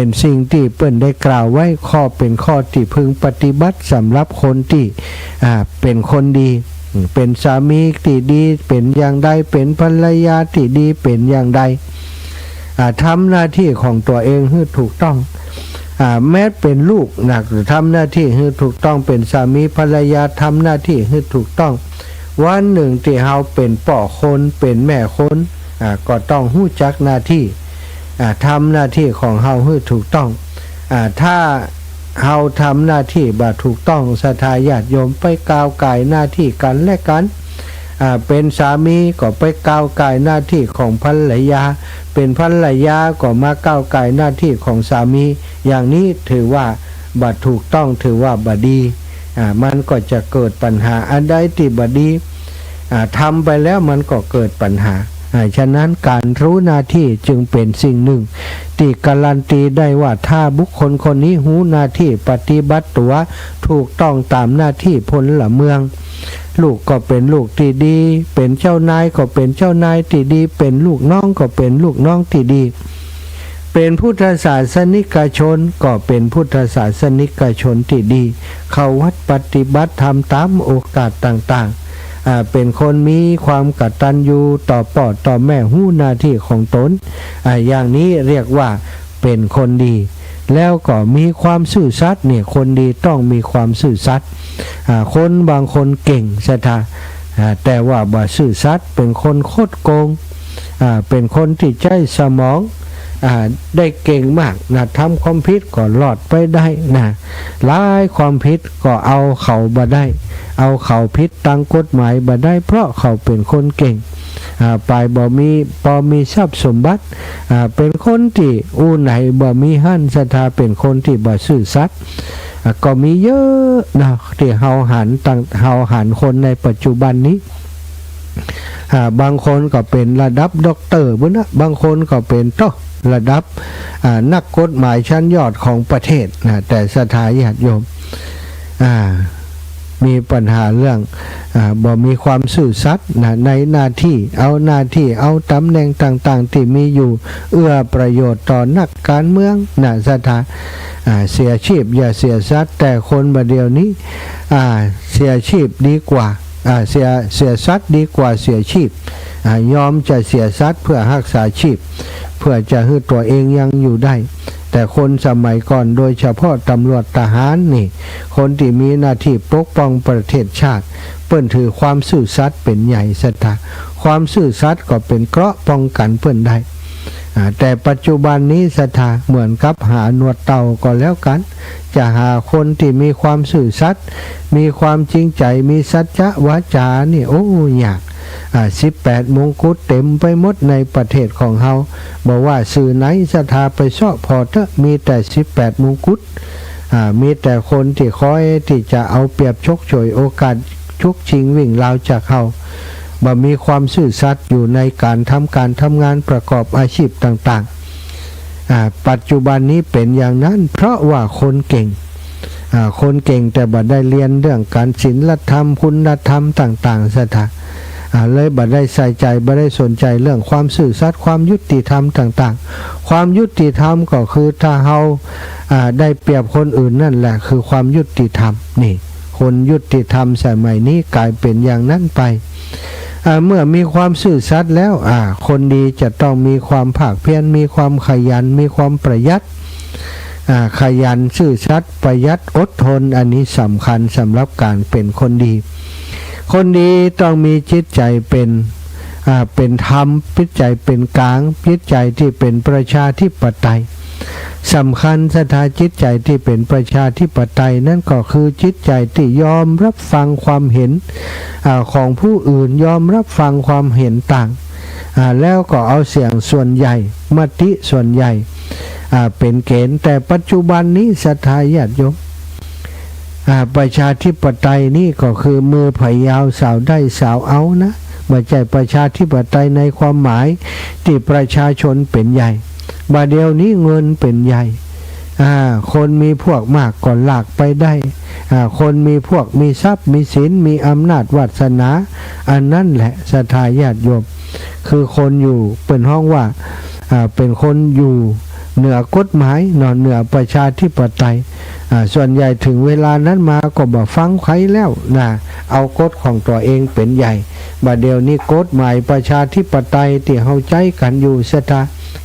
นสิ่งที่เปิ้นได้กล่าวไว้ข้อเป็นข้อที่พึงปฏิบัติสำหรับคนที่เป็นคนดีเป็นสามีที่ดีเป็นอย่างใดเป็นภรรยาที่ดีเป็นอย่างใดทำหน้าที่ของตัวเองให้ถูกต้องแม้เป็นลูกทำหน้าที่ให้ถูกต้องเป็นสามีภรรยาทำหน้าที่ให้ถูกต้องวันหนึ่งที่เราเป็นพ่อคนเป็นแม่คนก็ต้องรู้จักหน้าที่ทำหน้าที่ของเราให้ถูกต้องถ้าเราทำหน้าที่บ่ถูกต้องศรัทธาญาติโยมไปก้าวไก่หน้าที่กันและกันเป็นสามีก็ไปก้าวไก่หน้าที่ของภรรยาเป็นภรรยาก็มาก้าวไก่หน้าที่ของสามีอย่างนี้ถือว่าบ่ถูกต้องถือว่าบ่ดีมันก็จะเกิดปัญหาอันใดที่บ่ดีทำไปแล้วมันก็เกิดปัญหาฉะนั้นการรู้หน้าที่จึงเป็นสิ่งหนึ่งที่การันตีได้ว่าถ้าบุคคลคนนี้รู้หน้าที่ปฏิบัติตัวถูกต้องตามหน้าที่พลเมืองลูกก็เป็นลูกที่ดีเป็นเจ้านายก็เป็นเจ้านายที่ดีเป็นลูกน้องก็เป็นลูกน้องที่ดีเป็นพุทธศาสนิกชนก็เป็นพุทธศาสนิกชนที่ดีเข้าวัดปฏิบัติธรรมตามโอกาสต่างๆเป็นคนมีความกตัญญูต่อพ่อต่อแม่หู้หน้าที่ของตนอย่างนี้เรียกว่าเป็นคนดีแล้วก็มีความซื่อสัตย์เนี่ยคนดีต้องมีความซื่อสัตย์คนบางคนเก่งศรัทธาแต่ว่าบ่ซื่อสัตย์เป็นคนโคตรโกงเป็นคนที่ใช้สมองได้เก่งมากทำความผิดก็หลอดไปได้หลายความผิดก็เอาเขาบ่ได้เอาเขาผิดตามกฎหมายบ่ได้เพราะเขาเป็นคนเก่งไปบ่มีทรัพย์สมบัติเป็นคนที่ไหนบ่มีหั่นศรัทธาเป็นคนที่บ่ซื่อสัตย์ก็มีเยอะที่เฮาหันคนในปัจจุบันนี้บางคนก็เป็นระดับด็อกเตอร์บางคนก็เป็นระดับนักกฎหมายชั้นยอดของประเทศแต่ศรัทธาญาติโยมมีปัญหาเรื่องบ่มีความซื่อสัตย์ในหน้าที่เอาตำแหน่งต่างๆที่มีอยู่เอื้อประโยชน์ต่อนักการเมืองศรัทธาเสียชีพอย่าเสียสัตย์แต่คนบัดเดียวนี้เสียชีพดีกว่าเสียสัตย์ดีกว่าเสียชีพยอมจะเสียสัตย์เพื่อรักษาชีพเพื่อจะให้ตัวเองยังอยู่ได้แต่คนสมัยก่อนโดยเฉพาะตำรวจทหารนี่คนที่มีหน้าที่ปกป้องประเทศชาติเปิ้นถือความซื่อสัตย์เป็นใหญ่ศรัทธาความซื่อสัตย์ก็เป็นเกราะป้องกันเปิ้นได้แต่ปัจจุบันนี้ศรัทธาเหมือนกับหาหนวดเต่าก็แล้วกันจะหาคนที่มีความซื่อสัตย์มีความจริงใจมีสัจจะวาจานี่ยาก18มงกุฎเต็มไปหมดในประเทศของเฮาบอกว่าสื่อไหนศรัทธาไปซอกพอเถอะมีแต่18มงกุฎมีแต่คนที่คอยที่จะเอาเปรียบชกฉวยโอกาสชุกชิงวิ่งราวจากเฮาบ่มีความซื่อสัตย์อยู่ในการทำงานประกอบอาชีพต่างๆปัจจุบันนี้เป็นอย่างนั้นเพราะว่าคนเก่งแต่บ่ได้เรียนเรื่องการศีลธรรมคุณธรรมต่างๆศรัทธาเลยบ่ได้ใส่ใจบ่ได้สนใจเรื่องความซื่อสัตย์ความยุติธรรมต่างๆความยุติธรรมก็คือถ้าเฮาได้เปรียบคนอื่นนั่นแหละคือความยุติธรรมนี่คนยุติธรรมสมัยนี้กลายเป็นอย่างนั้นไปเมื่อมีความซื่อสัตย์แล้วคนดีจะต้องมีความภาคเพียรมีความขยันมีความประหยัดขยันซื่อสัตย์ประหยัดอดทนอันนี้สำคัญสำหรับการเป็นคนดีคนดีต้องมีจิตใจเป็นธรรมจิตใจเป็นกลางจิตใจที่เป็นประชาธิปไตยสำคัญศรัทธาจิตใจที่เป็นประชาธิปไตยนั่นก็คือจิตใจที่ยอมรับฟังความเห็นของผู้อื่นยอมรับฟังความเห็นต่างแล้วก็เอาเสียงส่วนใหญ่มติส่วนใหญ่ เป็นเกณฑ์แต่ปัจจุบันนี้ศรัทธาญาติโยมประชาธิปไตยนี่ก็คือมือไผ่ยาวสาวได้สาวเอานะไม่ใช่ประชาธิปไตยในความหมายที่ประชาชนเป็นใหญ่บาเดียวนี้เงินเป็นใหญ่คนมีพวกมากก็หลากไปได้คนมีพวกมีทรัพย์มีศีลมีอำนาจวาสนาอันนั้นแหละศรัทธาญาติโยมคือคนอยู่เป็นห้องว่าเป็นคนอยู่เหนือกฎหมายนอนเหนือประชาธิปไตยส่วนใหญ่ถึงเวลานั้นมาก็บ่ฟังใครแล้วนะเอากฎของตัวเองเป็นใหญ่บัดเดี๋ยวนี้กฎหมายประชาธิปไตยที่เฮาใจกันอยู่ศรัทธา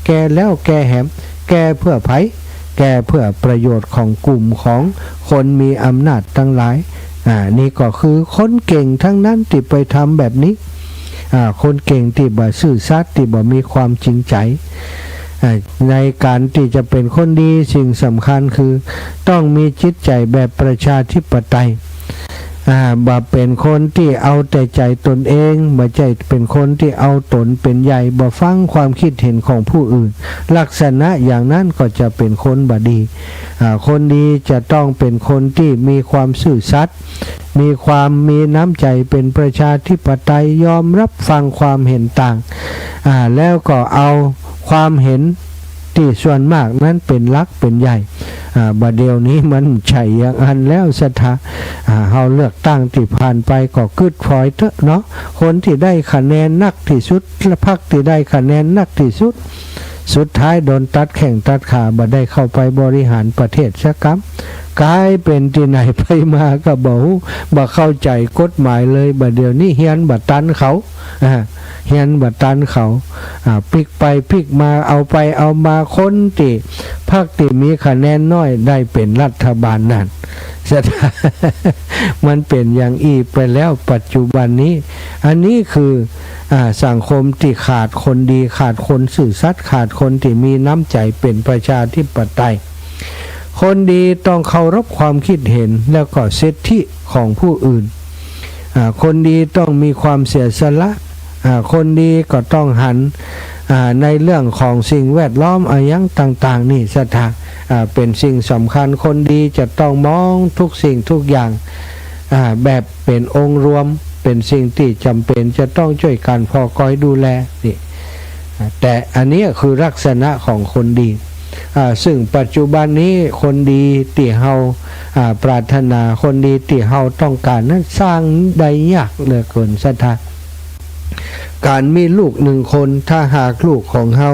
แก้แล้วแก้แหมแก้เพื่อไผแก้เพื่อประโยชน์ของกลุ่มของคนมีอำนาจทั้งหลายนี่ก็คือคนเก่งทั้งนั้นที่ไปทำแบบนี้คนเก่งที่บ่ซื่อสัตย์ที่บ่มีความจริงใจในการที่จะเป็นคนดีสิ่งสำคัญคือต้องมีจิตใจแบบประชาธิปไตยบ่เป็นคนที่เอาแต่ใจตนเองบ่ใจเป็นคนที่เอาตนเป็นใหญ่บ่ฟังความคิดเห็นของผู้อื่นลักษณะอย่างนั้นก็จะเป็นคนบ่ดีคนดีจะต้องเป็นคนที่มีความซื่อสัตย์มีน้ำใจเป็นประชาธิปไตยยอมรับฟังความเห็นต่างแล้วก็เอาความเห็นที่ส่วนมากนั้นเป็นหลักเป็นใหญ่บัดเดี๋ยวนี้มันใช่อย่างอันแล้วศรัทธาเฮาเลือกตั้งที่ผ่านไปก็กึดพลอยเถอะเนาะคนที่ได้คะแนนนักที่สุดและพรรคที่ได้คะแนนนักที่สุดสุดท้ายโดนตัดแข้งตัดขาบ่ได้เข้าไปบริหารประเทศสักคำกลายเป็นที่ไหนไปมาก็บ่เข้าใจกฎหมายเลยบัดเดี๋ยวนี้เฮียนบัดตันเขาเฮียนบัดตันเขาพลิกไปพลิกมาเอาไปเอามาคนที่พรรคที่มีคะแนนน้อยได้เป็นรัฐบาลนั่นมันเป็นอย่างอีไปแล้วปัจจุบันนี้อันนี้คือสังคมที่ขาดคนดีขาดคนซื่อสัตย์ขาดคนที่มีน้ำใจเป็นประชาธิปไตยคนดีต้องเคารพความคิดเห็นแล้วก็สิทธิของผู้อื่นคนดีต้องมีความเสียสละคนดีก็ต้องหันในเรื่องของสิ่งแวดล้อมอะไรต่างๆนี่ศรัทธาเป็นสิ่งสำคัญคนดีจะต้องมองทุกสิ่งทุกอย่างแบบเป็นองค์รวมเป็นสิ่งที่จำเป็นจะต้องช่วยกันพอคอยดูแลนี่แต่อันนี้คือลักษณะของคนดีซึ่งปัจจุบันนี้คนดีที่เฮาปรารถนาคนดีที่เฮาต้องการนั้นสร้างได้ยากเหลือเกินศรัทธาการมีลูกหนึ่งคนถ้าหากลูกของเฮา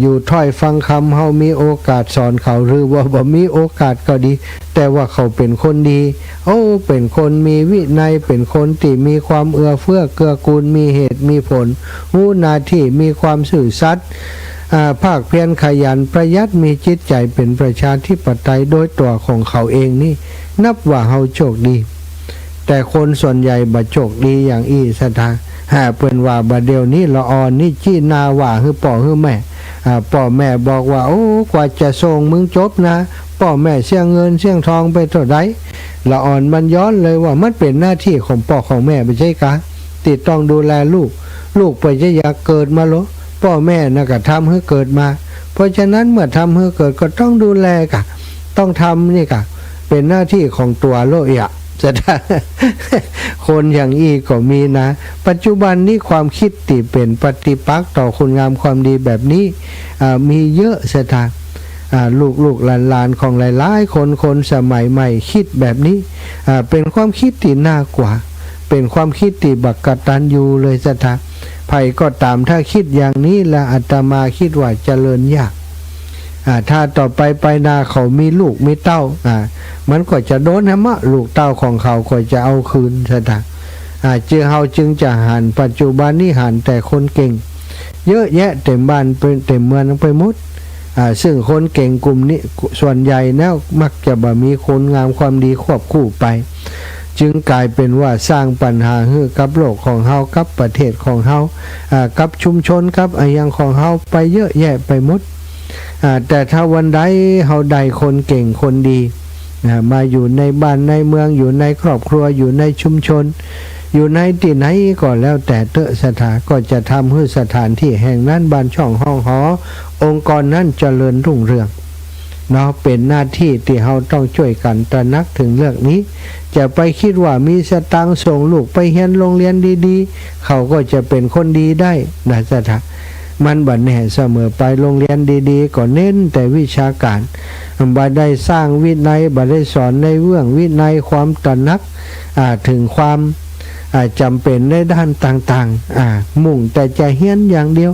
อยู่ถ้อยฟังคำเฮามีโอกาสสอนเขาหรือว่าบ่มีโอกาสก็ดีแต่ว่าเขาเป็นคนดีเป็นคนมีวินัยเป็นคนที่มีความเอื้อเฟื้อเกื้อกูลมีเหตุมีผลรู้หน้าที่มีความซื่อสัตย์ภาคเพียรขยันประหยัดมีจิตใจเป็นประชาธิปไตยโดยตัวของเขาเองนี่นับว่าเฮาโชคดีแต่คนส่วนใหญ่บ่โชคดีอย่างอีศรัทธาเปิ้นว่าบัดเดี๋ยวนี้ละอ่อนนี่จี้นาว่าคือพ่อคือแม่พ่อแม่บอกว่ากว่าจะส่งมึงจบนะพ่อแม่เสี่ยงเงินเสี่ยงทองไปเท่าใดละอ่อนมันย้อนเลยว่ามันเป็นหน้าที่ของพ่อของแม่ไม่ใช่กะที่ต้องดูแลลูกไปจะอยากเกิดมาหรอพ่อแม่น่ะก็ทำให้เกิดมาเพราะฉะนั้นเมื่อทำให้เกิดก็ต้องดูแลกะต้องทำนี่กะเป็นหน้าที่ของตัวโลกอ่ะจะคนอย่างอีก็มีนะปัจจุบันนี้ความคิดที่เป็นปฏิปักษ์ต่อคุณงามความดีแบบนี้มีเยอะสถานลูกหลานของหลายๆคนสมัยใหม่คิดแบบนี้เป็นความคิดที่น่ากว่าเป็นความคิดที่บักกตัญญูเลยสถานไผก็ตามถ้าคิดอย่างนี้ละอาตมาคิดว่าเจริญยากถ้าต่อไปนาเขามีลูกมีเต้ามันก็จะโดนนะมะลูกเต้าของเขาก็จะเอาคืนซะนะเฮาจึงจะหันปัจจุบันนี้หันแต่คนเก่งเยอะแยะเต็มบ้านเต็มเมืองไปหมดซึ่งคนเก่งกลุ่มนี้ส่วนใหญ่แล้วมักจะบ่มีคนงามความดีควบคู่ไปจึงกลายเป็นว่าสร้างปัญหาให้กับโลกของเฮากับประเทศของเฮากับชุมชนกับอะไรอย่างของเฮาไปเยอะแยะไปหมดแต่ถ้าวันใดเฮาได้คนเก่งคนดีมาอยู่ในบ้านในเมืองอยู่ในครอบครัวอยู่ในชุมชน อยู่ในที่ไหนก็แล้วแต่เตอะสถานก็จะทำให้สถานที่แห่งนั้นบ้านช่องห้องหอองค์กรนั้นเจริญรุ่งเรืองเนาะเป็นหน้าที่ที่เราต้องช่วยกันตระหนักถึงเรื่องนี้จะไปคิดว่ามีสตางค์ส่งลูกไปเรียนโรงเรียนดีๆเขาก็จะเป็นคนดีได้นะสถานมันบัดแน่เสมอไปโรงเรียนดีๆก็เน้นแต่วิชาการบ่ได้สร้างวินัยบ่ได้สอนในเรื่องวินัยความตระหนักถึงความจำเป็นในด้านต่างๆมุ่งแต่จะเฮียนอย่างเดียว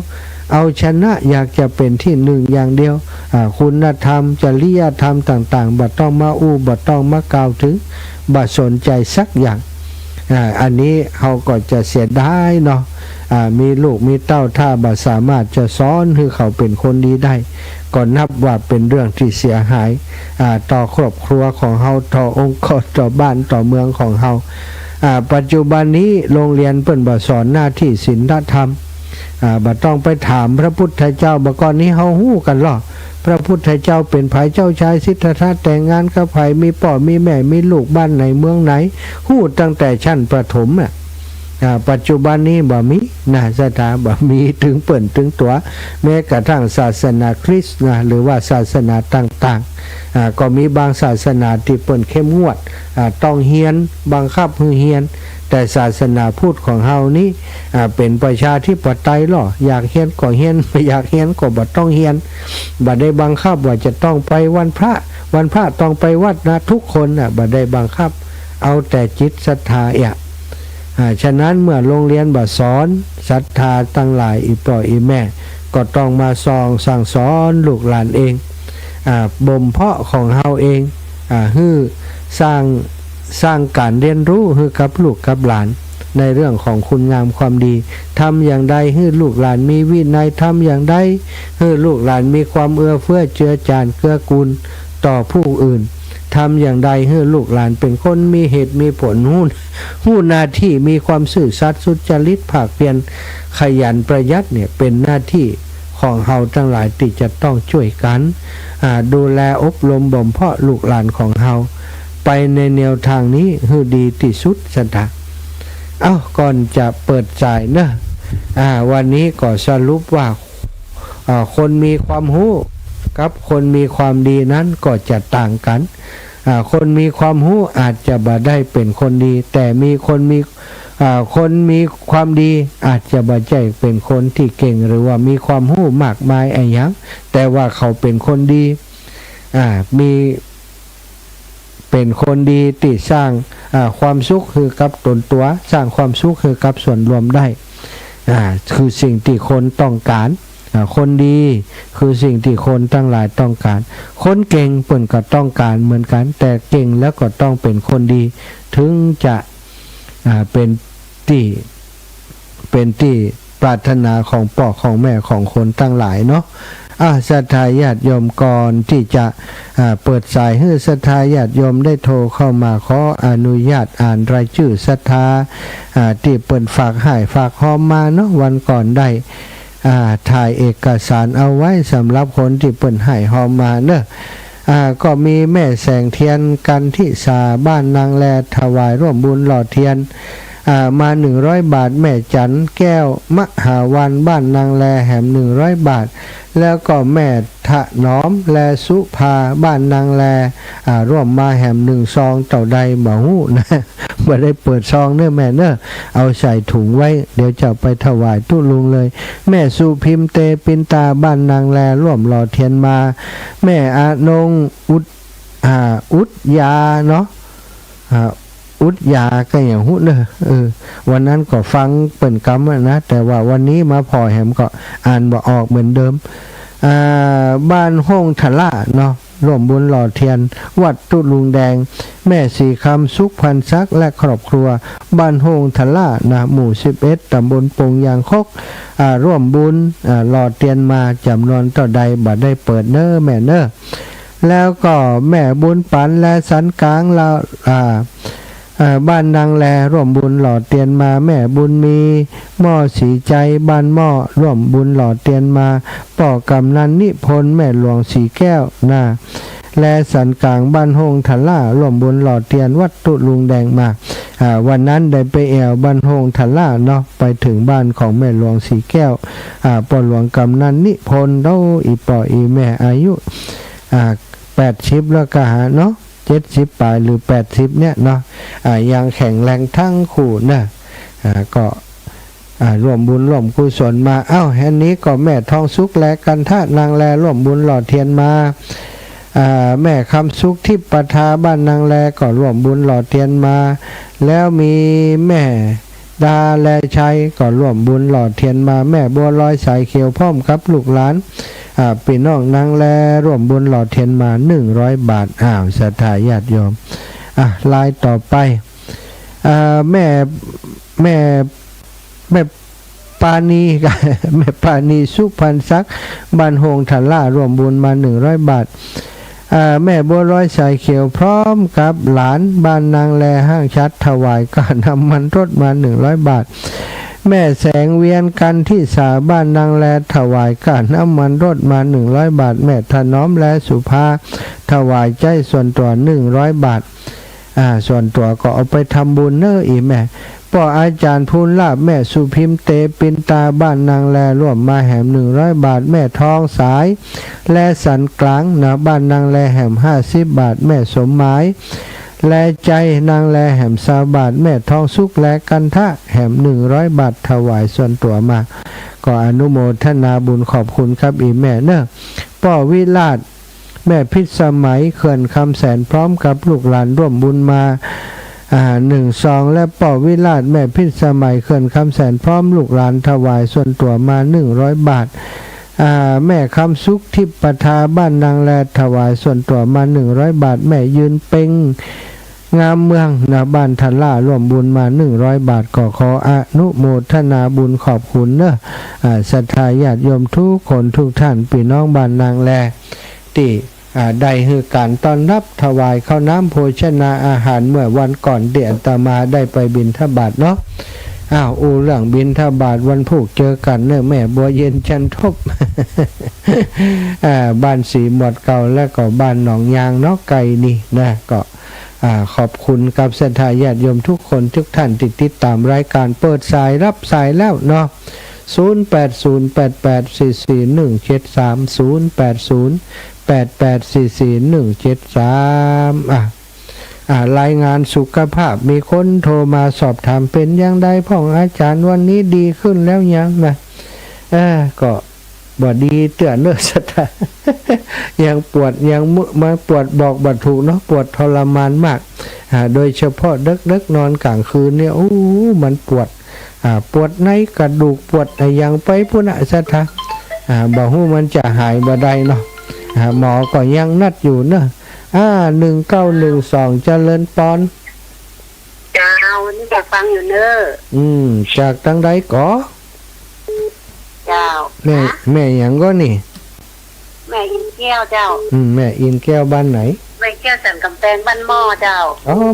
เอาชนะอยากจะเป็นที่หนึ่งอย่างเดียวคุณธรรมจริยธรรมต่างๆบ่ต้องมาบ่ต้องมากล่าวถึงบ่สนใจสักอย่างอันนี้เขาก็จะเสียดายเนาะมีลูกมีเต้าถ้าบ่สามารถจะสอนให้เขาเป็นคนดีได้ก็นับว่าเป็นเรื่องที่เสียหายต่อครอบครัวของเฮาต่อองค์กรต่อบ้านต่อเมืองของเฮาปัจจุบันนี้โรงเรียนเปิ้นบ่สอนหน้าที่ศีลธรรมบ่ต้องไปถามพระพุทธเจ้าบ่ก่อนนี้เฮาฮู้กันหรอพระพุทธเจ้าเป็นไผเจ้าชายสิทธัตถะแต่งงานกับไผมีพ่อมีแม่มีลูกบ้านไหนเมืองไหนฮู้ตั้งแต่ชั้นประถมปัจจุบันนี้บ่มีนะสถาบ่มีถึงเปิ่นถึงตัวแม้กระทั่งศาสนาคริสต์หรือว่าศาสนาต่างๆก็มีบางศาสนาที่เปิ่นเข้มงวดต้องเฮียนบังคับให้เฮียนแต่ศาสนาพุทธของเฮานี้เป็นประชาธิปไตยหรออยากเฮียนก็เฮียนไม่อยากเฮียนก็บ่ต้องเฮียนบ่ได้บังคับว่าจะต้องไปวันพระต้องไปวัดนะทุกคนบ่ได้บังคับเอาแต่จิตศรัทธาฉะนั้นเมื่อโรงเรียนบ่สอนศรัทธาตั้งหลายอีพ่ออีแม่ก็ต้องมาสั่งสอนลูกหลานเองบ่มเพาะของเฮาเองฮื้อสร้างการเรียนรู้ให้กับลูกกับหลานในเรื่องของคุณงามความดีทำอย่างใดให้ลูกหลานมีวินัยทำอย่างใดให้ลูกหลานมีความเอื้อเฟื้อเจือจานเกื้อกูลต่อผู้อื่นทำอย่างใดให้ลูกหลานเป็นคนมีเหตุมีผลหู้หน้าที่มีความซื่อสัตย์สุจริตภาคเพียรขยันประหยัดเนี่ยเป็นหน้าที่ของเฮาทั้งหลายที่จะต้องช่วยกันดูแลอบรมบ่มเพาะลูกหลานของเฮาไปในแนวทางนี้ให้ดีที่สุดสถาก่อนจะเปิดใจเนอะวันนี้ก็สรุปว่าคนมีความรู้กับคนมีความดีนั้นก็จะต่างกันคนมีความรู้อาจจะบ่ได้เป็นคนดีแต่มีคนมีความดีอาจจะบ่ใช่เป็นคนที่เก่งหรือว่ามีความรู้มากมายอะไรอย่างแต่ว่าเขาเป็นคนดีมีเป็นคนดีที่สร้างความสุขคือกับตนตัวสร้างความสุขคือกับส่วนรวมได้คือสิ่งที่คนต้องการคนดีคือสิ่งที่คนทั้งหลายต้องการคนเก่งเปิ้นก็ต้องการเหมือนกันแต่เก่งแล้วก็ต้องเป็นคนดีถึงจะเป็นที่ปรารถนาของพ่อของแม่ของคนทั้งหลายเนาะศรัทธาญาติโยมก่อนที่จะเปิดสายให้ศรัทธาญาติโยมได้โทรเข้ามาขออนุญาตอ่านรายชื่อศรัทธาที่เปิดฝากให้ฝากหอมมาเนาะวันก่อนได้ถ่ายเอกสารเอาไว้สำหรับคนที่เปิดให้หอมมาเนอะก็มีแม่แสงเทียนกันทิสาบ้านนางแลถวายร่วมบุญหล่อเทียนมา100 บาทแม่จันแก้วมหาวันบ้านนางแลแหม100 บาทแล้วก็แม่ทะน้อมแลสุภาบ้านนางแลร่วมมาแหม1 ซองเต่าใดบ่ฮู้นะบ่ได้เปิดซองเน้อแม่เน้อเอาใส่ถุงไว้เดี๋ยวจะไปถวายตุลุงเลยแม่สุพิมเตปินตาบ้านนางแลร่วมหล่อเทียนมาแม่อานงอุดยาเนาะอุดยาก็อย่างหุ้นเนอะวันนั้นก็ฟังเปิ่นกำนะแต่ว่าวันนี้มาพอแหมก็อ่านบ่ออกเหมือนเดิมบ้านห้องทะละเนาะร่วมบุญหล่อเทียนวัดตุลุงแดงแม่สีคำสุขพันซักและครอบครัวบ้านห้องทะละนะหมู่11ตำบลปงยางคกร่วมบุญหล่อเทียนมาจำนวนเท่าใดบ่ได้เปิดเนอแม่เนอแล้วก็แม่บุญปันและสันกลางเราบ้านนางแลร่วมบุญหล่อเตียนมาแม่บุญมีหม้อสีใจบ้านหม้อร่วมบุญหล่อเตียนมาป่อกำนันนิพนธ์แม่หลวงสีแก้วนะ และสันกลางบ้านโฮงทะล่าร่วมบุญหล่อเทียนวัดตุลุงแดงมาวันนั้นได้ไปแอวบ้านโฮงทะล่าเนาะไปถึงบ้านของแม่หลวงสีแก้วปอหลวงกำนันนิพนธ์เด้ออีปออีแม่อายุ80แล้วก็เนาะ70ปลายหรือ80เนี่ยเนาะยังแข็งแรงทั้งคู่นะก็ร่วมบุญร่วมกุศลมาแห่งนี้ก็แม่ทองสุขแลกันทะนางแลร่วมบุญหล่อเทียนมาแม่คำสุขที่ประทาบ้านนางแลก็ร่วมบุญหล่อเทียนมาแล้วมีแม่ดาแลชัยก็ร่วมบุญหล่อเทียนมาแม่บัวลอยสายเขียวพร้อมครับลูกหลานพี่น้องนางแลร่วมบุญหล่อเทียนมา100 บาทศรัทธาญาติโยมลายต่อไปแม่ปานีแม่ปานีสุพรรณศักดิ์บ้านโฮงทะล่าร่วมบุญมา100 บาทแม่บัวร้อยสายเขียวพร้อมกับหลานบ้านนางแลห้างชัดถวายการนำมันรถมา100 บาทแม่แสงเวียนกันที่สาบ้านนางแลถวายการน้ำมันรถมา100 บาทแม่ถนอมและสุภาถวายใจส่วนตัว100 บาทส่วนตัวก็เอาไปทำบุญอีแม่พ่ออาจารย์พูนลาบแม่สุพิมเตปินตาบ้านนางแลร่วมมาแหม100 บาทแม่ทองสายและสันกลางบ้านนางแลแหม50 บาทแม่สมหมายและใจนางแลแหม20 บาทแม่ทองสุกและกันทะแหม100 บาทถวายส่วนตัวมาก็อนุโมทนาบุญขอบคุณครับอีแม่พ่อวิราชแม่พิสมัยเขื่อนคำแสนพร้อมกับลูกหลานร่วมบุญมา1 ซองและป่อวิราชแม่พิสมัยเขื่อนคำแสนพร้อมลูกหลานถวายส่วนตัวมา100 บาทแม่คำสุขทิพปทาบ้านนางแลถวายส่วนตัวมา100 บาทแม่ยืนเป่งงามเมืองบ้านทะล่าร่วมบุญมา100 บาทขออนุโมทนาบุญขอบคุณศรัทธาญาติโยมทุกคนทุกท่านพี่น้องบ้านนางแลที่ได้คือการต้อนรับถวายข้าวน้ำโภชนาอาหารเมื่อวันก่อนเดือนตามาได้ไปบิณฑบาตเนาะเรื่องบิณฑบาตวันผูกเจอกันแม่บัวเย็นจันทบ บ้านสีหมดเก่าและก็บ้านหนองยางเนาะไก่นี่นะก็ขอบคุณกับศรัทธาญาติโยมทุกคนทุกท่านติดตามรายการเปิดสายรับสายแล้วเนาะ0808844173 รายงานสุขภาพมีคนโทรมาสอบถามเป็นอย่างไรพ่องอาจารย์วันนี้ดีขึ้นแล้วยังนะก็บ่ดีเตือนเนื้อสตายังปวดยังมาปวดบอกบัดถูกเนาะปวดทรมานมากโดยเฉพาะดึกนอนกลางคืนเนี่ยมันปวดในกระดูกปวดอย่างไปพุ่นสตาบ่ฮู้มันจะหายบ่ได้เนาะหมอก็ยังนัดอยู่เนาะ1912เจริญปอนเจ้านี่จะฟังอยู่เนอะจากทางใดก่อเจ้าแม่หยังก็นี่แม่อินแก้วเจ้าแม่อินแก้วบ้านไหนแม่แก้วสันกำแพงบ้านหม้อเจ้า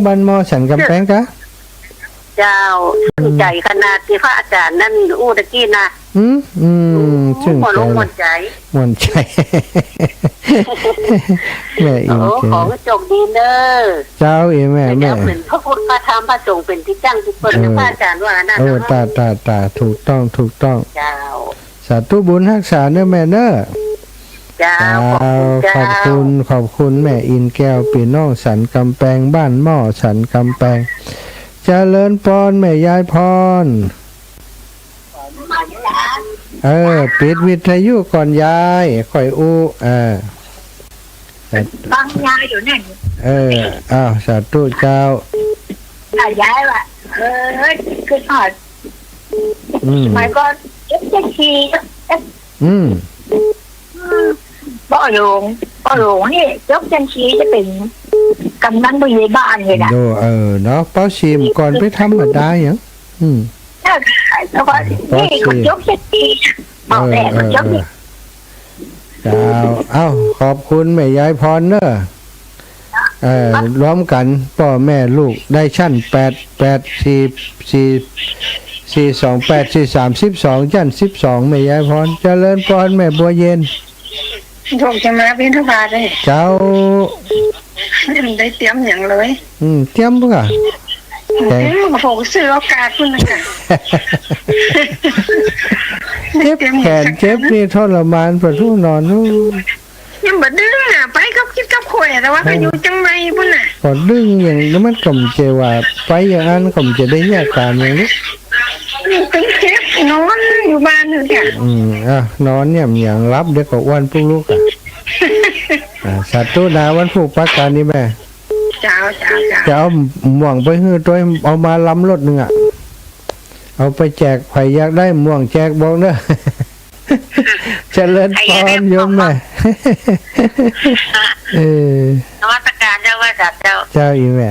บ้านหม้อสันกำแพงกะเจ้าใจขนาดที่พระอาจารย์นั่นตะกี้นะชื่นใจหมดใจแม่อินแก้วของจงดีเด้อเจ้าแม่เป็นพระพุทธพระธรรมพระสงฆ์เป็นที่จ้างที่เปิดพระอาจารย์ว่านั่นตาถูกต้องเจ้าสาธุบุญรักษาเด้อแม่เด้อเจ้าขอบคุณแม่อินแก้วพี่น้องสันกำแพงบ้านหม้อสันกำแพงเจริญพรแม่ยายพรปิดวิทยุก่อนยายค่อยฟังยายอยู่นั่นสาธุเจ้ายายว่ะคือถอดมันก็จะชี้พ่อหลวงนี่ยกจันชีจะเป็นกำนันผู้ใหญ่บ้านเลยนะเนาะเป้าชิมก่อนไปทำมาได้ยังแล้วก็นี่ก็ยกจันชีบอกแหละก็ยกนี่ขอบคุณแม่ยายพรเนอะรวมกันพ่อแม่ลูกได้ชั้น428 432ชั้น12แม่ยายพรเจริญพรแม่บัวเย็น โยมจะมาบิณฑบาตเลย เจ้า ไม่ได้เตรียมอย่างเลย เตรียมบ่ก่ะ เอ๊ะโอ้โหซื้อโอกาสคุณนะค่ะ เจ็บแขนเจ็บนี่ทรมานประทุนอนนู่น ยังบ่ดื้อน่ะไปกับคิดกับข่อยแต่ว่าก็อยู่จังไรพุ่นน่ะ พอดึงอย่างนี้มันก็จะว่าไปอย่างนั้นก็จะได้แยกการอย่างนี้ เป็นเจ็บนอนอยู่บ้านนี่ค่ะ นอนเนี่ยอย่างรับเดี๋ยวก็อ้วนพวกลูกสัตว์ตัวนาวันผูกประการนี่แม่ เจ้า จะเอาม่วงไปให้ตัวเอามาล้ำรถหนึ่งเอาไปแจกใครอยากได้ม่วงแจกบอกเนอะเจริญพรโยมแม่นวัตการเจ้าว่าจัดเจ้า เจ้าอีแม่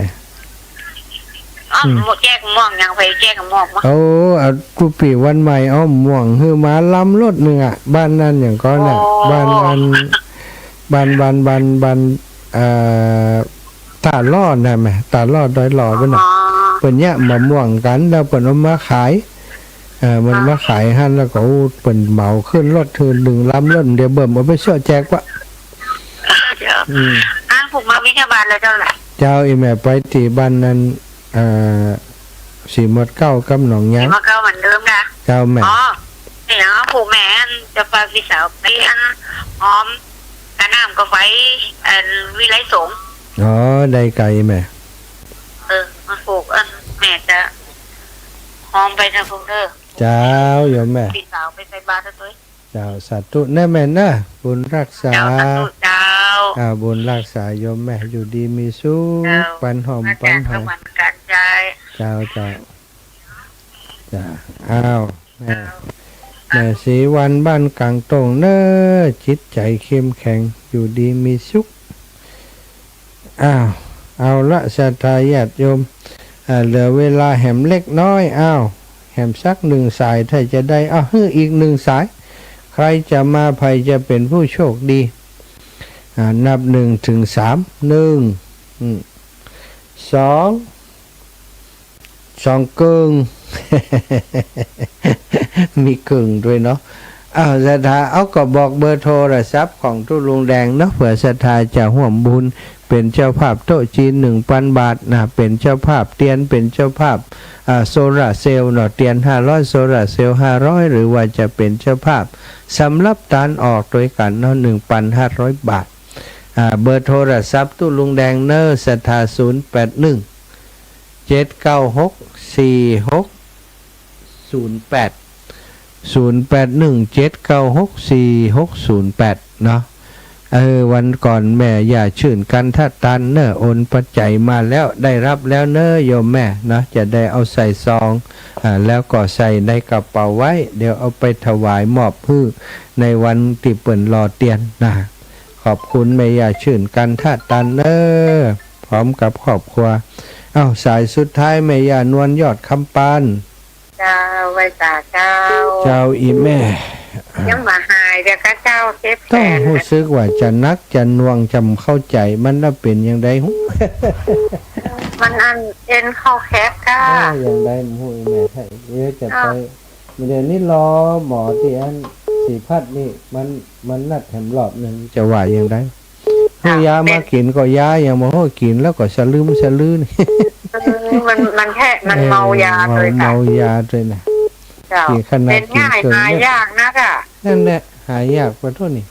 หมดแก้กม่วงยังไปแก้กม่วงมั้งเอากูปีวันใหม่เอาม่วงคือมาล้ำรถหนึ่งบ้านนั้นอย่างก็เนี่ยบ้านนั้นบ้านตาลอดนะแม่ตาลอดดอยหล่อไปหน่อยเปิ่นเนี่ยมาม่วงกันแล้วเปิ่นเอามาขายมันมาขายหั่นแล้วก็เปิ่นเหมาขึ้นรถเธอดึงล้ำรถเดี๋ยวเบิ่มเอาไปช่วยแจกวะผูกมาวิทยาบาลแล้วเจ้าแหละเจ้าอีแม่ไปที่บ้านนั้นสีหมดเก้ากับหนองยังสีหมดเก้าเหมือนเดิมนะเจ้าแม่เนี่ยผูกแม่จะไปวิสาวไปหอมกระน้ำก็ไฟวิไลสงได้ไกลแม่มาผูกแม่จะหอมไปทางพงเธอเจ้าโยมแม่วิสาวไปใส่บาตรด้วยเจ้าสาธุแน่แม่นะบุญรักษาเจ้าบุญรักษาโยมแม่อยู่ดีมีสุขปันหอมปันหอมเจ้าอ้าวแม่ศรีวันบ้านกลางตรงเน้อจิตใจเข้มแข็งอยู่ดีมีสุขเอาละศรัทธาญาติโยมเหลือเวลาแหมเล็กน้อยแหมสักหนึ่งสายถ้าจะได้ฮื้ออีกหนึ่งสายใครจะมาใครจะเป็นผู้โชคดีนับ1 ถึง 3 1 2 กึ่ง มีกึ่งด้วยเนาะศรัทธาก็บอกเบอร์โทรศัพท์ของทุลุงแดงเนาะเผื่อศรัทธาจะร่วมบุญเป็นเจ้าภาพโต๊ะจีน 1,000 บาทนะเป็นเจ้าภาพเตียนเป็นเจ้าภาพโซลาร์เซลล์เนาะเตียน500โซลาร์เซลล์500หรือว่าจะเป็นเจ้าภาพสำหรับการออกโดยกันเนาะ 1,500 บาทเบอร์โทรศัพท์ตู้ลุงแดงเนอร์ศรัทธา081 796 4608 081 796 4608เนาะวันก่อนแม่อย่าชื่นกันถ้าตันเนอโอนปัจจัยมาแล้วได้รับแล้วเนอโยมแม่เนาะจะได้เอาใส่ซองแล้วก็ใส่ในกระเป๋าไว้เดี๋ยวเอาไปถวายมอบพื้ในวันที่เปิ่นรอเตียนนะขอบคุณแม่อย่าชื่นกันถ้าตันเนอพร้อมกับครอบครัวสายสุดท้ายแม่ย่านวลยอดคำปานเจ้าไว้ตาเจ้าอีแม่ยังมาหายเดี๋ยวก็เจ้าเก็บต้องรู้สึกว่าจะนักจะน่วงจำเข้าใจมันน่ะเป็นอย่างไรมันเอ็นเข้าแคบค่ะอย่างไรหูแม่ให้จะไปเดี๋ยวนี้รอหมอที่อันสีพัดนี่มันนัดแถมรอบหนึ่งจะว่าอย่างไรให้ยามากินก็ยาอย่างหมอกินแล้วก็สะลืมนี่มันแค่มันเมายาเลยค่ะเมายาเลยนะเป็นง่ายหายยากนะค่ะนั่นแหละหายยากกว่าทุกนี่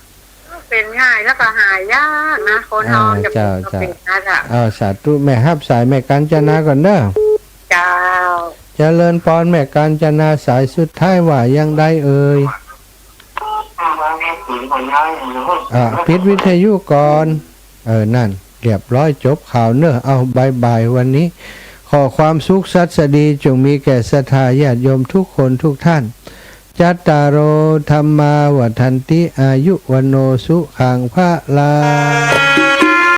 เป็นง่ายแล้วก็หายยากนะคนนอนจะเป็นนะค่ะสาธุแม่ฮับสายแม่กาญจนาก่อนเด้อเจ้าเจริญพรแม่กาญจนาสายสุดท้ายว่ายังได้ปิดวิทยุก่อนนั่นเรียบร้อยจบข่าวเนอะบายวันนี้ขอความสุขสัสดีจงมีแก่ศรัทธาญาติโยมทุกคนทุกท่านจัตตารโอธรรมาวัฏันติอายุวโนสุขังพระลา